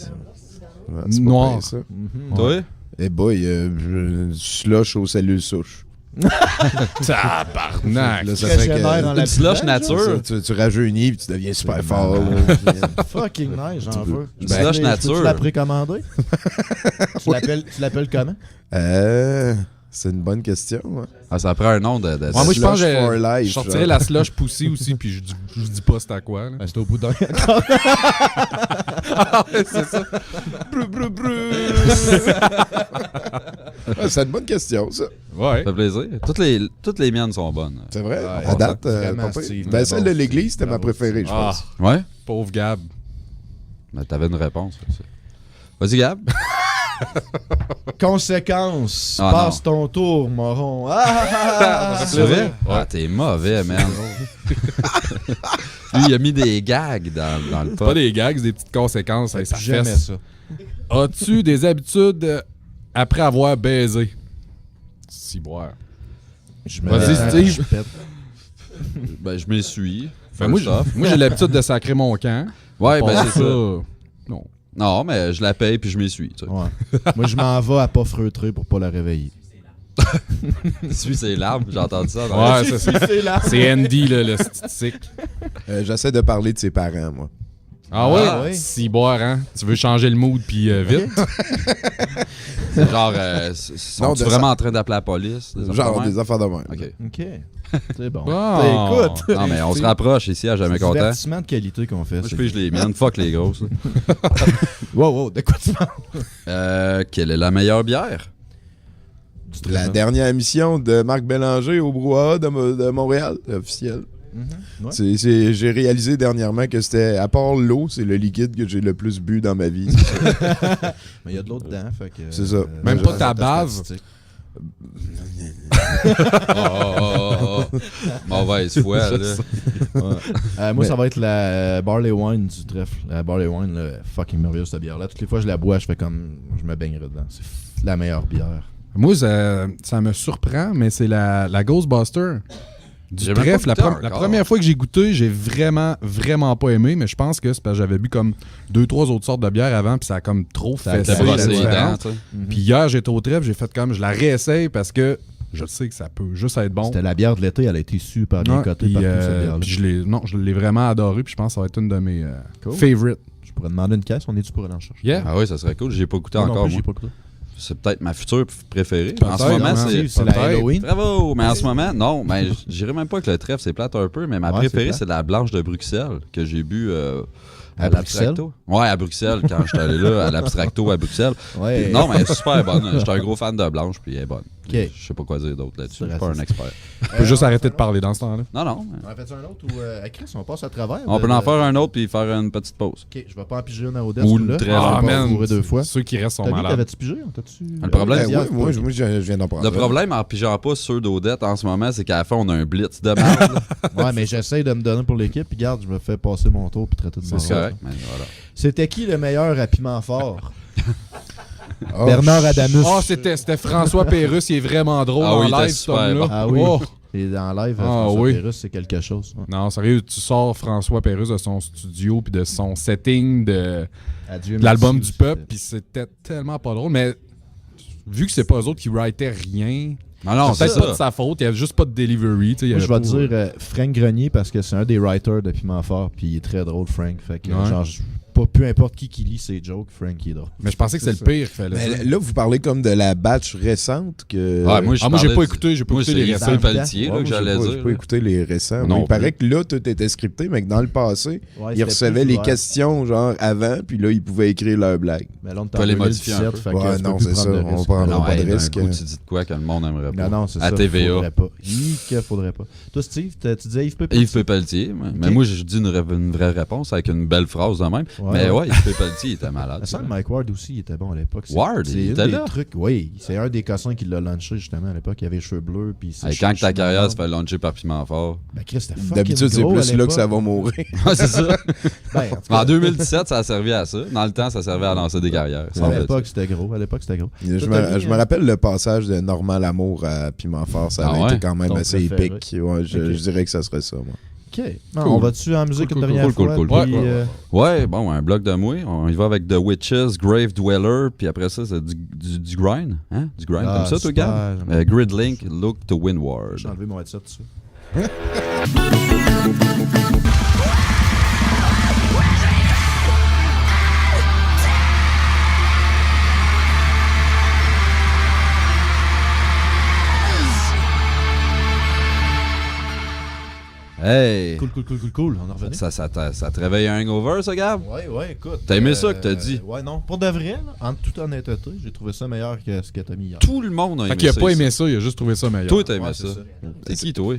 noir. Ça. Toi? Eh boy, slush aux cellules souches. Tabarnak! Là, ça fait que une slush nature. Tu rajeunis et tu deviens super fort. Fucking nice, j'en veux. Une slush nature. Tu l'as précommandé? Tu l'appelles comment? C'est une bonne question. Ouais. Ah, ça prend un nom de moi, je pense que je sortirais la slush poussée aussi, puis je dis pas c'est à quoi. C'est au boudin. C'est ça. C'est une bonne question, ça. Ouais. Ça fait plaisir. Toutes les miennes sont bonnes. C'est vrai? À date, celle de l'église, c'était ma préférée, je pense. Ouais? Pauvre Gab. Ben, t'avais une réponse. Vas-y, Gab. Conséquence. Passe ton tour, moron. C'est vrai? Ah, t'es mauvais, man. Lui, il a mis des gags dans le pot. C'est pas des gags, c'est des petites conséquences. Ça jamais ça. As-tu des habitudes après avoir baisé? Si boire. Vas-y, Steve. Ben, je m'essuie. Moi, j'ai l'habitude de sacrer mon camp. Ouais, ben c'est ça. Non. Non, mais je la paye puis je m'essuie. Tu sais. Ouais. Moi, je m'en vais à pas freutrer pour pas la réveiller. Suis ses larmes, j'ai entendu ça. Ouais, c'est Andy, là, le statistique. J'essaie de parler de ses parents, moi. Ah ouais? Si boire, hein? Tu veux changer le mood puis vite? C'est genre, sont-tu vraiment en train d'appeler la police? Genre des affaires de même. OK. C'est bon. Écoute. Non, mais on se rapproche ici à Jamais Content. C'est divertissement de qualité qu'on fait. Moi, je pige les miennes. Fuck les grosses. Wow, de quoi tu parles? Quelle est la meilleure bière? La dernière émission de Marc Bélanger au Brouhaha de Montréal, officielle. Ouais. J'ai réalisé dernièrement que c'était, à part l'eau, c'est le liquide que j'ai le plus bu dans ma vie. Mais il y a de l'eau dedans. Fait que, c'est ça. Même pas ta base. Mauvaise foi, là. Moi, ça va être la Barley Wine du trèfle. La Barley Wine, là, fucking merveilleuse cette bière-là. Toutes les fois que je la bois, je fais comme. Je me baignerai dedans. C'est la meilleure bière. Moi, ça me surprend, mais c'est la Ghostbuster. Du trèfle, la première fois que j'ai goûté, j'ai vraiment, vraiment pas aimé, mais je pense que c'est parce que j'avais bu comme 2-3 autres sortes de bières avant, puis ça a comme trop fait. Puis hier, j'étais au trèfle, j'ai fait comme, je la réessaye parce que je sais que ça peut juste être bon. C'était la bière de l'été, elle a été super bien cotée partout, cette bière-là. Puis je l'ai vraiment adoré, puis je pense que ça va être une de mes favorites. Je pourrais demander une caisse, on est-tu pour aller en chercher? Yeah. Ah oui, ça serait cool. J'ai pas goûté encore, moi. C'est peut-être ma future préférée. En ce moment, c'est la Halloween. Bravo! Mais en ce moment, non, mais j'irai même pas avec le trèfle, c'est plate un peu, mais ma préférée, c'est la blanche de Bruxelles que j'ai bu à l'Abstracto. Ouais, à Bruxelles, quand j'étais allé là, à l'Abstracto à Bruxelles. Ouais. Non, mais elle est super bonne. J'étais un gros fan de blanche, puis elle est bonne. Okay. Je sais pas quoi dire d'autre là-dessus. Je suis pas un expert. On peut juste arrêter de parler dans ce temps-là. Non. On en fait un autre ou Chris, on passe à travers? On peut en faire un autre puis faire une petite pause. Ok, je vais pas en piger une à Odette. Ou une très longue. man, deux fois. Ceux qui restent sont malades. malades. T'avais-tu pigé? Le problème, moi, je viens d'en prendre. Le problème en pigeant pas ceux d'Odette en ce moment, c'est qu'à la fin, on a un blitz de merde. Ouais, mais j'essaie de me donner pour l'équipe, puis garde, je me fais passer mon tour puis traiter de C'est correct, mais voilà. C'était qui le meilleur à piment fort? Bernard Adamus. C'était François Pérusse, il est vraiment drôle en live, cet homme-là. Ah oui. Et dans live, François Pérusse, c'est quelque chose. Ouais. Non, sérieux, tu sors François Pérusse de son studio puis de son setting de l'album du peuple, puis c'était tellement pas drôle, mais vu que c'est pas eux autres qui writaient rien... Non, c'est peut-être pas de sa faute, il y avait juste pas de delivery. Moi, je vais te dire Frank Grenier parce que c'est un des writers de Piment Fort, puis il est très drôle, Frank. Fait que, genre, peu importe qui lit ses jokes, Frank il est drôle. Mais je pensais que c'est le pire qu'il fallait. Mais là, vous parlez comme de la batch récente que. Ouais, moi, j'ai pas écouté, les récents. C'est Pelletier que j'allais dire. J'ai pas écouté les récents. Non, il paraît que là, tout était scripté, mais que dans le passé, ils recevaient les questions genre avant, puis là, ils pouvaient écrire leurs blagues. Mais là, on peut les modifier un peu. Ouais, non, c'est ça. On prendra pas de risque. Tu dis de quoi que le monde aimerait pas? Non, c'est ça. À TVA. Faudrait pas. Faudrait pas. Toi, Steve, tu disais Yves Pépeltier? Yves Pépeltier. Mais moi, je dis une vraie réponse avec une belle phrase de même. Mais ouais, Yves Pépeltier, il était malade. Ça, Mike Ward aussi, il était bon à l'époque. Ward, il était là? Oui, c'est un des cossins qui l'a lancé justement à l'époque. Il avait les cheveux bleus. Puis quand ta carrière se fait lancer par Piment Fort. Ben, Chris, c'était fucking d'habitude, c'est plus là que ça va mourir. C'est ça. En 2017, ça a servi à ça. Dans le temps, ça servait à lancer des carrières. À l'époque, c'était gros. Je me rappelle le passage de Normand Lamour à Piment Fort. Ça avait été quand même assez épique. Ouais, je dirais que ça serait ça, moi. OK. On va-tu en musique une dernière fois? Ouais, bon, un bloc de mouille. On y va avec The Witches, Grave Dweller, puis après ça, c'est du grind. Hein? Du grind comme ça, toi, gars? Gridlink, Look to Windward. J'ai enlevé mon headset dessus. Hey! Cool. On en revient. Ça te réveille un hangover, ça, Gab? Ouais, écoute. T'as aimé ça que t'as dit? Ouais, non. Pour de vrai, là, en toute honnêteté, j'ai trouvé ça meilleur que ce que t'as mis hier. Tout le monde a aimé ça. Fait qu'il a pas aimé ça, il a juste trouvé ça meilleur. Toi, t'as aimé ça. C'est qui, toi?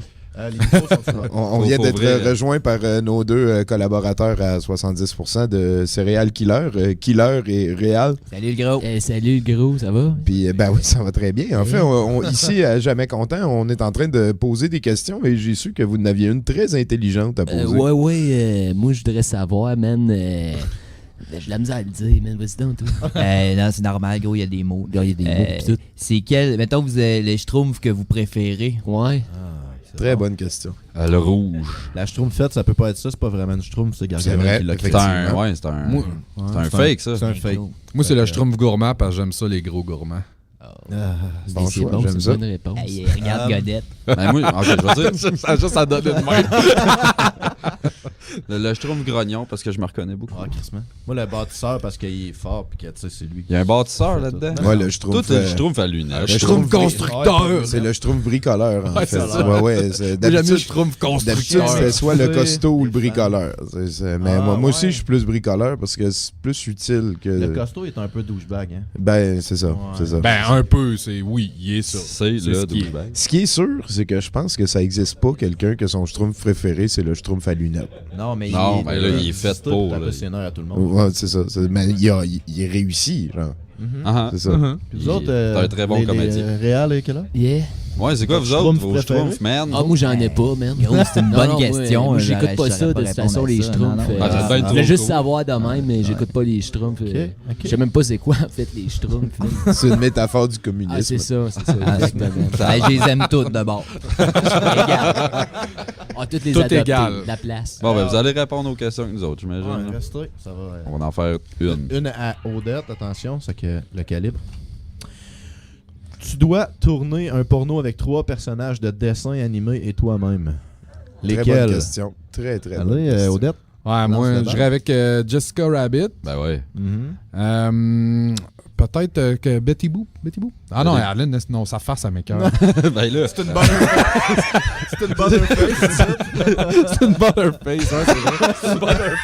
On vient d'être rejoint par nos deux collaborateurs à 70% de Céréales Killer, Killer et Réal. Salut le gros. Salut le gros, ça va? Puis ben oui, ça va très bien. En fait, ici à Jamais Content, on est en train de poser des questions et j'ai su que vous en aviez une très intelligente à poser. Ouais, moi je voudrais savoir, man. J'ai la misère à le dire, man. Vas-y donc, toi. Non, c'est normal, gros, il y a des mots. Il y a des mots pis tout. C'est quel, mettons, vous avez les schtroumpfs que vous préférez? Ouais. Très bonne question. Le rouge. La schtroumpfette, ça peut pas être ça, c'est pas vraiment une schtroumpf, c'est Gargamel qui l'a créé. C'est un fake, ça. C'est un fake. Moi, c'est le schtroumpf gourmand parce que j'aime ça, les gros gourmands. Bon choix, j'aime ça. Bonne réponse. Hey, regarde Godette. Ben moi, je vais dire... ça donne une main. Le schtroumpf grognon, parce que je me reconnais beaucoup. Ah, Chris, man. Moi, le bâtisseur, parce qu'il est fort, puis que, tu sais, c'est lui. Il y a un bâtisseur là-dedans. Ouais, le schtroumpf. Toi, t'es le schtroumpf à lunettes. Le schtroumpf constructeur. C'est le schtroumpf bricoleur, en fait. Ouais, j'aime le schtroumpf constructeur. D'habitude, c'est soit le costaud ou le bricoleur. Mais moi aussi, je suis plus bricoleur parce que c'est plus utile que... Le costaud est un peu douchebag, hein? Ben, c'est ça. Ben, un peu, oui, il est ça. C'est le douchebag. Ce qui est sûr, c'est que je pense que ça n'existe pas quelqu'un que son schtroumpf préféré, c'est le schtroumpf à lunettes. Non, mais là, il est fait pour. C'est à tout le monde. Ouais, c'est ça. Mais il est réussi, genre. C'est ça. Vous autres, t'es un très bon comédien. Réal et quel âge? Yeah. Ouais, c'est quoi vous autres, vos schtroumpfs, man? Ah, moi, j'en ai pas, man. Gros, c'est une bonne question. Moi, j'écoute pas ça, de toute façon, les schtroumpfs. Je voulais juste savoir de même, mais j'écoute pas les schtroumpfs. Je sais même pas c'est quoi, en fait, les schtroumpfs. C'est une métaphore du communisme. Ah, c'est ça, exactement. Je les aime toutes, d'abord. Toutes les adoptés, la place. Bon, ben, vous allez répondre aux questions que nous autres, j'imagine. Ouais, restez, ça va. On va en faire une. Une à Odette, attention, c'est que le calibre. Tu tu dois tourner un porno avec 3 personnages de dessin animé et toi-même, lesquels? Très bonne question. Très, très bonne question. Odette? Ouais, moi, j'irais avec Jessica Rabbit. Ben ouais. Peut-être que Betty Boop. Ah non, Alan, non, sa face à mes cœurs. Ben là. C'est une butterface. C'est une butterface, c'est ça? C'est une butterface, ouais, c'est vrai. C'est une butterface.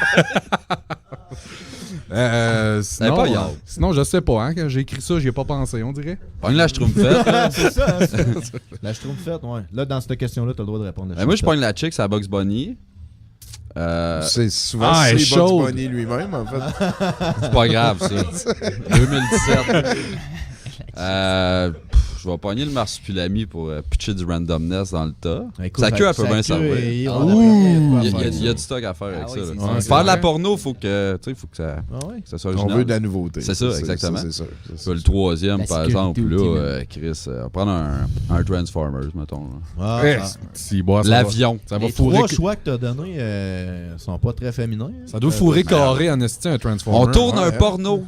Sinon, je sais pas, hein. Quand j'ai écrit ça, j'y ai pas pensé, on dirait. Pogne la Schtroumpfette. C'est ça, hein, la Schtroumpfette, ouais. Là, dans cette question-là, t'as le droit de répondre. Moi, je pogne la chick, c'est à Bugs Bunny. C'est souvent c'est Bugs Bunny lui-même, en fait. C'est pas grave, ça. 2017. Je vais pogner le marsupilami pour pitcher du randomness dans le tas. Écoute, sa queue, elle peut bien servir. Il y a du stock à faire avec ça. Faire de la porno, faut que ça soit original. On veut de la nouveauté. C'est ça, exactement. C'est ça. Le troisième, par exemple, là, Chris, on va prendre un Transformers, mettons. L'avion. Les 3 choix que t'as donnés sont pas très féminins. Ça doit fourrer carré en esti un Transformer. On tourne un porno.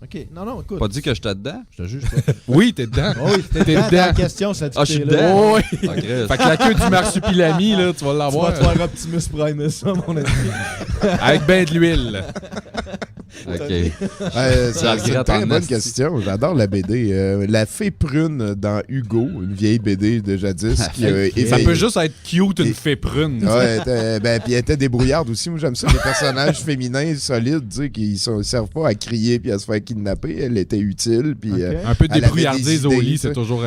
OK. Non, écoute. Pas dit que j'étais dedans? Je te juge pas. Oui, t'es dedans. Oh, oui, t'es dedans. La question, ça dit je suis dedans. Oui. Fait que la queue du marsupilami, là, tu vas l'avoir. Tu vas te faire Optimus Prime, ça, mon ami. Avec ben de l'huile. OK. C'est une très bonne question. J'adore la BD. La fée prune dans Hugo, une vieille BD de jadis. Ça peut juste être cute, une fée prune. Ouais, puis elle était débrouillarde aussi. Moi, j'aime ça, les personnages féminins solides, tu sais, qui ne servent pas à crier puis à se faire kidnapper. Elle était utile. Puis, un peu de débrouillardise au lit, c'est toujours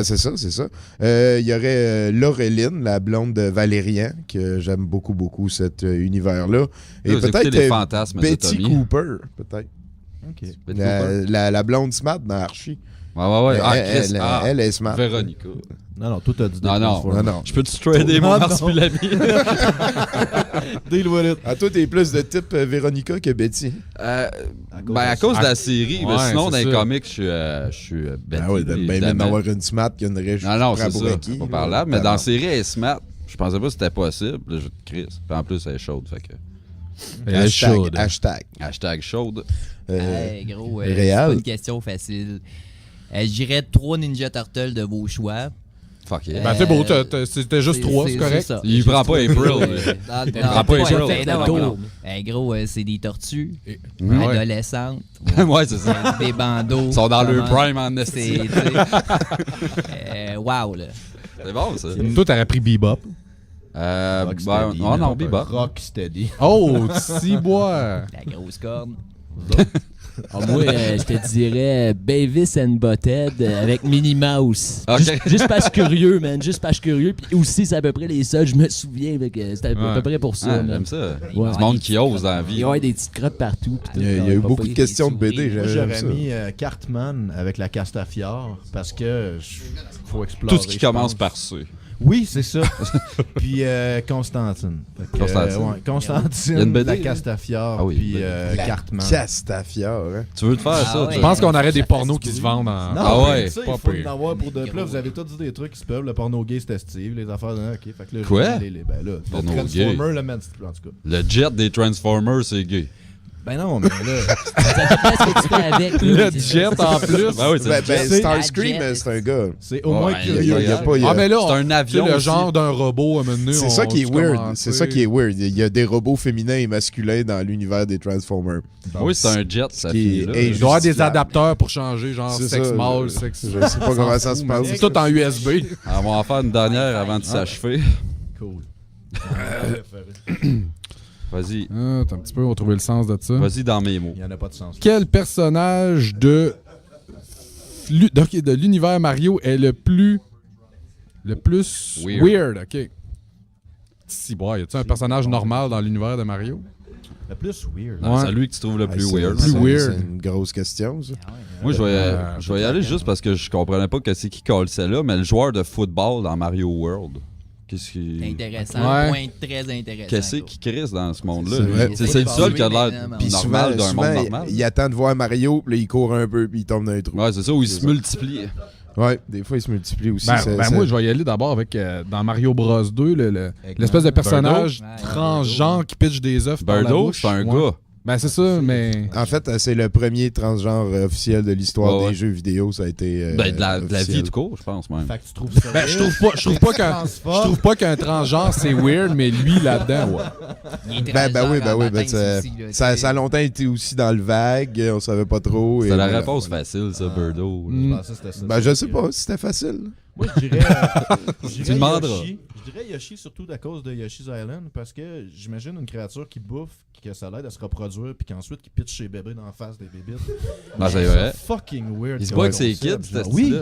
c'est ça, c'est ça. Il y aurait Laureline, la blonde de Valérian, que j'aime beaucoup, beaucoup, cet univers-là. Et peut-être les fantasmes Betty Cooper, peut-être. Okay. La blonde smart dans Archie. Ouais. Elle est smart. Véronica. Non, tout a dit non. Je peux te trader mon marsupilami? Deal with it. Toi, t'es plus de type Véronica que Betty. À cause de la série. Mais sinon, dans les comics, je suis Betty. Oui, même d'avoir une smart qui a une régie. Non, c'est ça. C'est pas parlable. Mais dans la série, elle est smart. Je pensais pas que c'était possible. Là, je te crise. En plus, elle est chaude. Fait que... Hashtag chaude. Gros, c'est pas une question facile. Je dirais 3 Ninja Turtles de vos choix. Fuck yeah. Ben, c'est beau, c'était juste 3, c'est correct. Ça. Il prend pas April. Il prend pas April. Gros, c'est des tortues, adolescentes. Ouais, c'est ça. Des bandeaux. Ils sont dans leur prime en esti. Wow, là. C'est bon, ça. Toi, t'aurais pris Bebop. Non, Bebop. Rocksteady. Oh, Tibois. La grosse corne. Moi, je te dirais Beavis and Butthead avec Minnie Mouse. Okay. Juste parce que curieux, man. Juste parce que curieux. Puis aussi, c'est à peu près les seuls, je me souviens. C'était à peu près pour ça. J'aime ça. Du monde qui ose dans la vie. Il y a des petites crottes partout. Il y a eu beaucoup de questions de BD. J'aurais mis Cartman avec la Castafiore parce que faut explorer. Tout ce qui commence par C. Oui, c'est ça. Puis Constantine. Constantine, la Castafiore, puis Cartman. Castafiore, hein? Tu veux te faire ça? Je pense qu'on aurait des pornos qui se vendent en... Non, il faut en avoir pour de... Là, vous avez tous dit des trucs qui se peuvent. Le porno gay, c'était Steve. Les affaires de... OK, fait que là... Quoi? Le Transformer, le man, en tout cas. Le jet des Transformers, c'est gay. Ben non, mais là... Ça dépend ce que tu fais avec. Le jet en plus. Ben oui, Starscream, c'est un gars. C'est au moins curieux. Mais là, c'est un avion. Le genre d'un robot à mener. C'est ça qui est weird. C'est ça qui est weird. Il y a des robots féminins et masculins dans l'univers des Transformers. Oui, c'est un jet, ça finit là. Il doit y avoir des adapteurs pour changer, genre sex mâle, sex... Je sais pas comment ça se passe. C'est tout en USB. On va en faire une dernière avant de s'achever. Cool. Vas-y. Attends un petit peu, on va trouver le sens de ça. Vas-y dans mes mots. Il n'y en a pas de sens. Quel personnage de l'univers Mario est le plus weird? OK. Si, bon, y a-t-il un personnage normal dans l'univers de Mario? Le plus weird. C'est lui que tu trouves le plus weird. C'est une grosse question, ça. Moi, je vais y aller juste parce que je comprenais pas que c'est qui colle celle-là, mais le joueur de football dans Mario World. C'est intéressant, point très intéressant. Qu'est-ce qui crisse dans ce monde-là? C'est le seul qui a l'air normal d'un monde normal. Il attend de voir Mario, puis il court un peu, puis il tombe dans un trou. Ouais, c'est ça, où il se multiplie. Ouais, des fois, il se multiplie aussi. Moi, je vais y aller d'abord avec, dans Mario Bros 2, l'espèce de personnage transgenre qui pitche des œufs par la bouche. C'est un gars. Ben, c'est ça, mais. En fait, c'est le premier transgenre officiel de l'histoire des jeux vidéo. Ça a été. De la vie de cours, je pense, même. Fait que tu trouves ça. Ben, je trouve pas qu'un transgenre, c'est weird, mais lui, là-dedans, ouais. Oui, ça a longtemps été aussi dans le vague. On savait pas trop. C'était la réponse facile, ça, Birdo. Je sais pas si c'était facile. Moi, je dirais. Tu demanderas. Je dirais Yoshi surtout à cause de Yoshi's Island parce que j'imagine une créature qui bouffe, que ça l'aide à se reproduire, puis qu'ensuite qui pitche ses bébés dans la face des bébites. C'est vrai. Fucking weird. Il se bat avec ses kids, oui,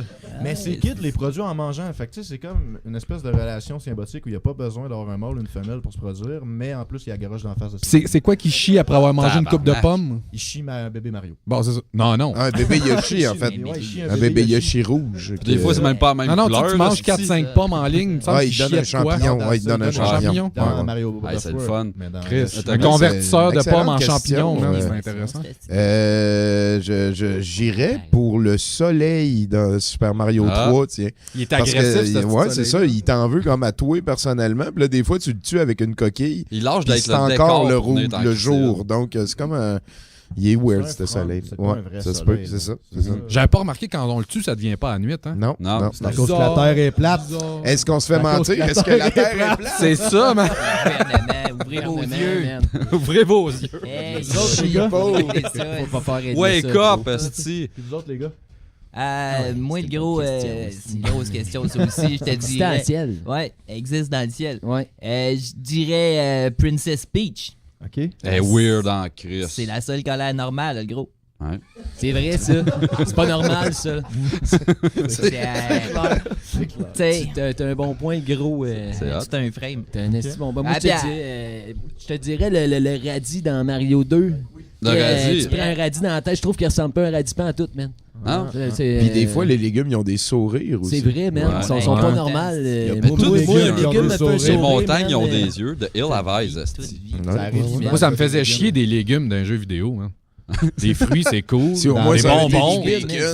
mais ses kids les produisent en mangeant. Fait que tu sais, c'est comme une espèce de relation symbiotique où il n'y a pas besoin d'avoir un mâle ou une femelle pour se produire, mais en plus, il y a garoche dans la face de ses C'est quoi qui chie après avoir mangé une coupe de pommes? Il chie un bébé Mario. Bon, c'est ça. Non. Un bébé Yoshi, en fait. Un bébé Yoshi rouge. Des fois, c'est même pas la même couleur. Non, tu manges 4-5 pommes en ligne. Il donne un champignon. Il donne un champignon. Dans Mario Bros. C'est le fun. Un convertisseur de pommes en champignons, c'est intéressant. J'irais pour le soleil dans Super Mario 3, tiens. Il est agressif, c'est ça. Il t'en veut comme à toi personnellement. Puis là, des fois, tu le tues avec une coquille. Il lâche d'être le encore le jour. Donc, c'est comme un... Il est weird, ce soleil. Ça se peut, c'est ça. J'avais pas remarqué quand on le tue, ça devient pas à nuit. Hein? Non. C'est à cause que la Terre est plate. Est-ce qu'on se fait mentir? Est-ce que la Terre est plate? C'est ça, man. Ouvrez vos yeux. Ouvrez vos yeux. Vous autres, les gars. Faut pas faire Wake up, esti. Puis vous autres, les gars. Moi, le gros, c'est une grosse question, ça aussi. Je te dirais. Dans le ciel. Ouais, existe dans le ciel. Ouais. Je dirais Princess Peach. OK. Elle est weird en Christ. C'est la seule qui a l'air normale, le gros. Ouais. C'est vrai, ça. C'est pas normal, ça. T'as un bon point, le gros. C'est un frame. T'as un esti bon. Moi, je te dirais le radis dans Mario 2. Le radis. Tu prends un radis dans la tête, je trouve qu'il ressemble pas à un radis pas en tout, man. Puis des fois, les légumes, ils ont des sourires aussi. C'est vrai, man. Ils sont pas normales. Tous les légumes, les montagnes, ils ont des yeux. The Hill have eyes, Moi, ça me faisait chier des légumes d'un jeu vidéo. Hein. Des fruits, c'est cool. Si au moins des bonbons.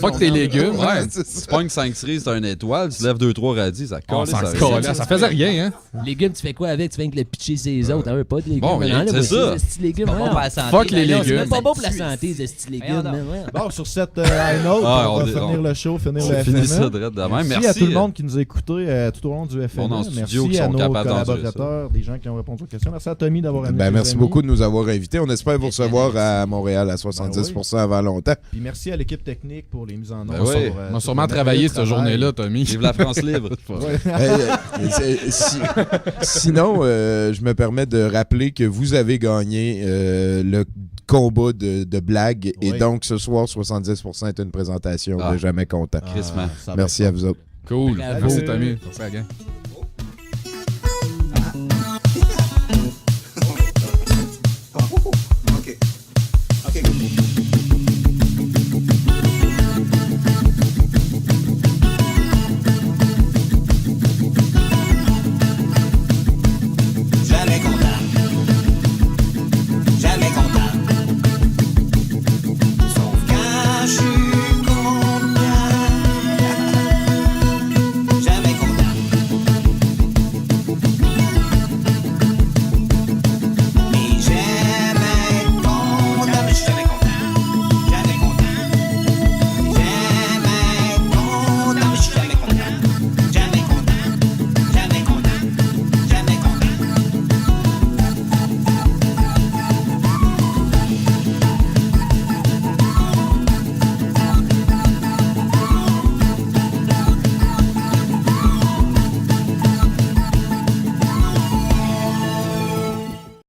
Pas que tes légumes. Ouais. Tu pognes 5 cerises, t'as une étoile, tu lèves 2-3 radis, ça colle. Ça faisait rien, hein. Légumes, tu fais quoi avec? Tu viens que le pitcher ses autres. Ah, pas de légumes. Bon, c'est ça. Légumes. Pas bon pour la santé. Fuck les légumes. C'est même pas bon pour la santé, ces petits légumes. Bon, sur cette high note, on va finir le show, finir le FNE. Merci à tout le monde qui nous a écoutés tout au long du FNE. Merci à nos collaborateurs, des gens qui ont répondu aux questions. Merci à Tommy d'avoir amené. Merci beaucoup de nous avoir invités. On espère vous recevoir à Montréal à 70% avant longtemps. Puis merci à l'équipe technique pour les mises en œuvre. On va sûrement travailler cette journée-là, Tommy. Vive la France libre. Sinon, je me permets de rappeler que vous avez gagné le combat de blagues. Et donc, ce soir, 70% est une présentation de Jamais Content. Christmas. Merci à vous autres. Cool. Merci, Tommy. Merci à la gang.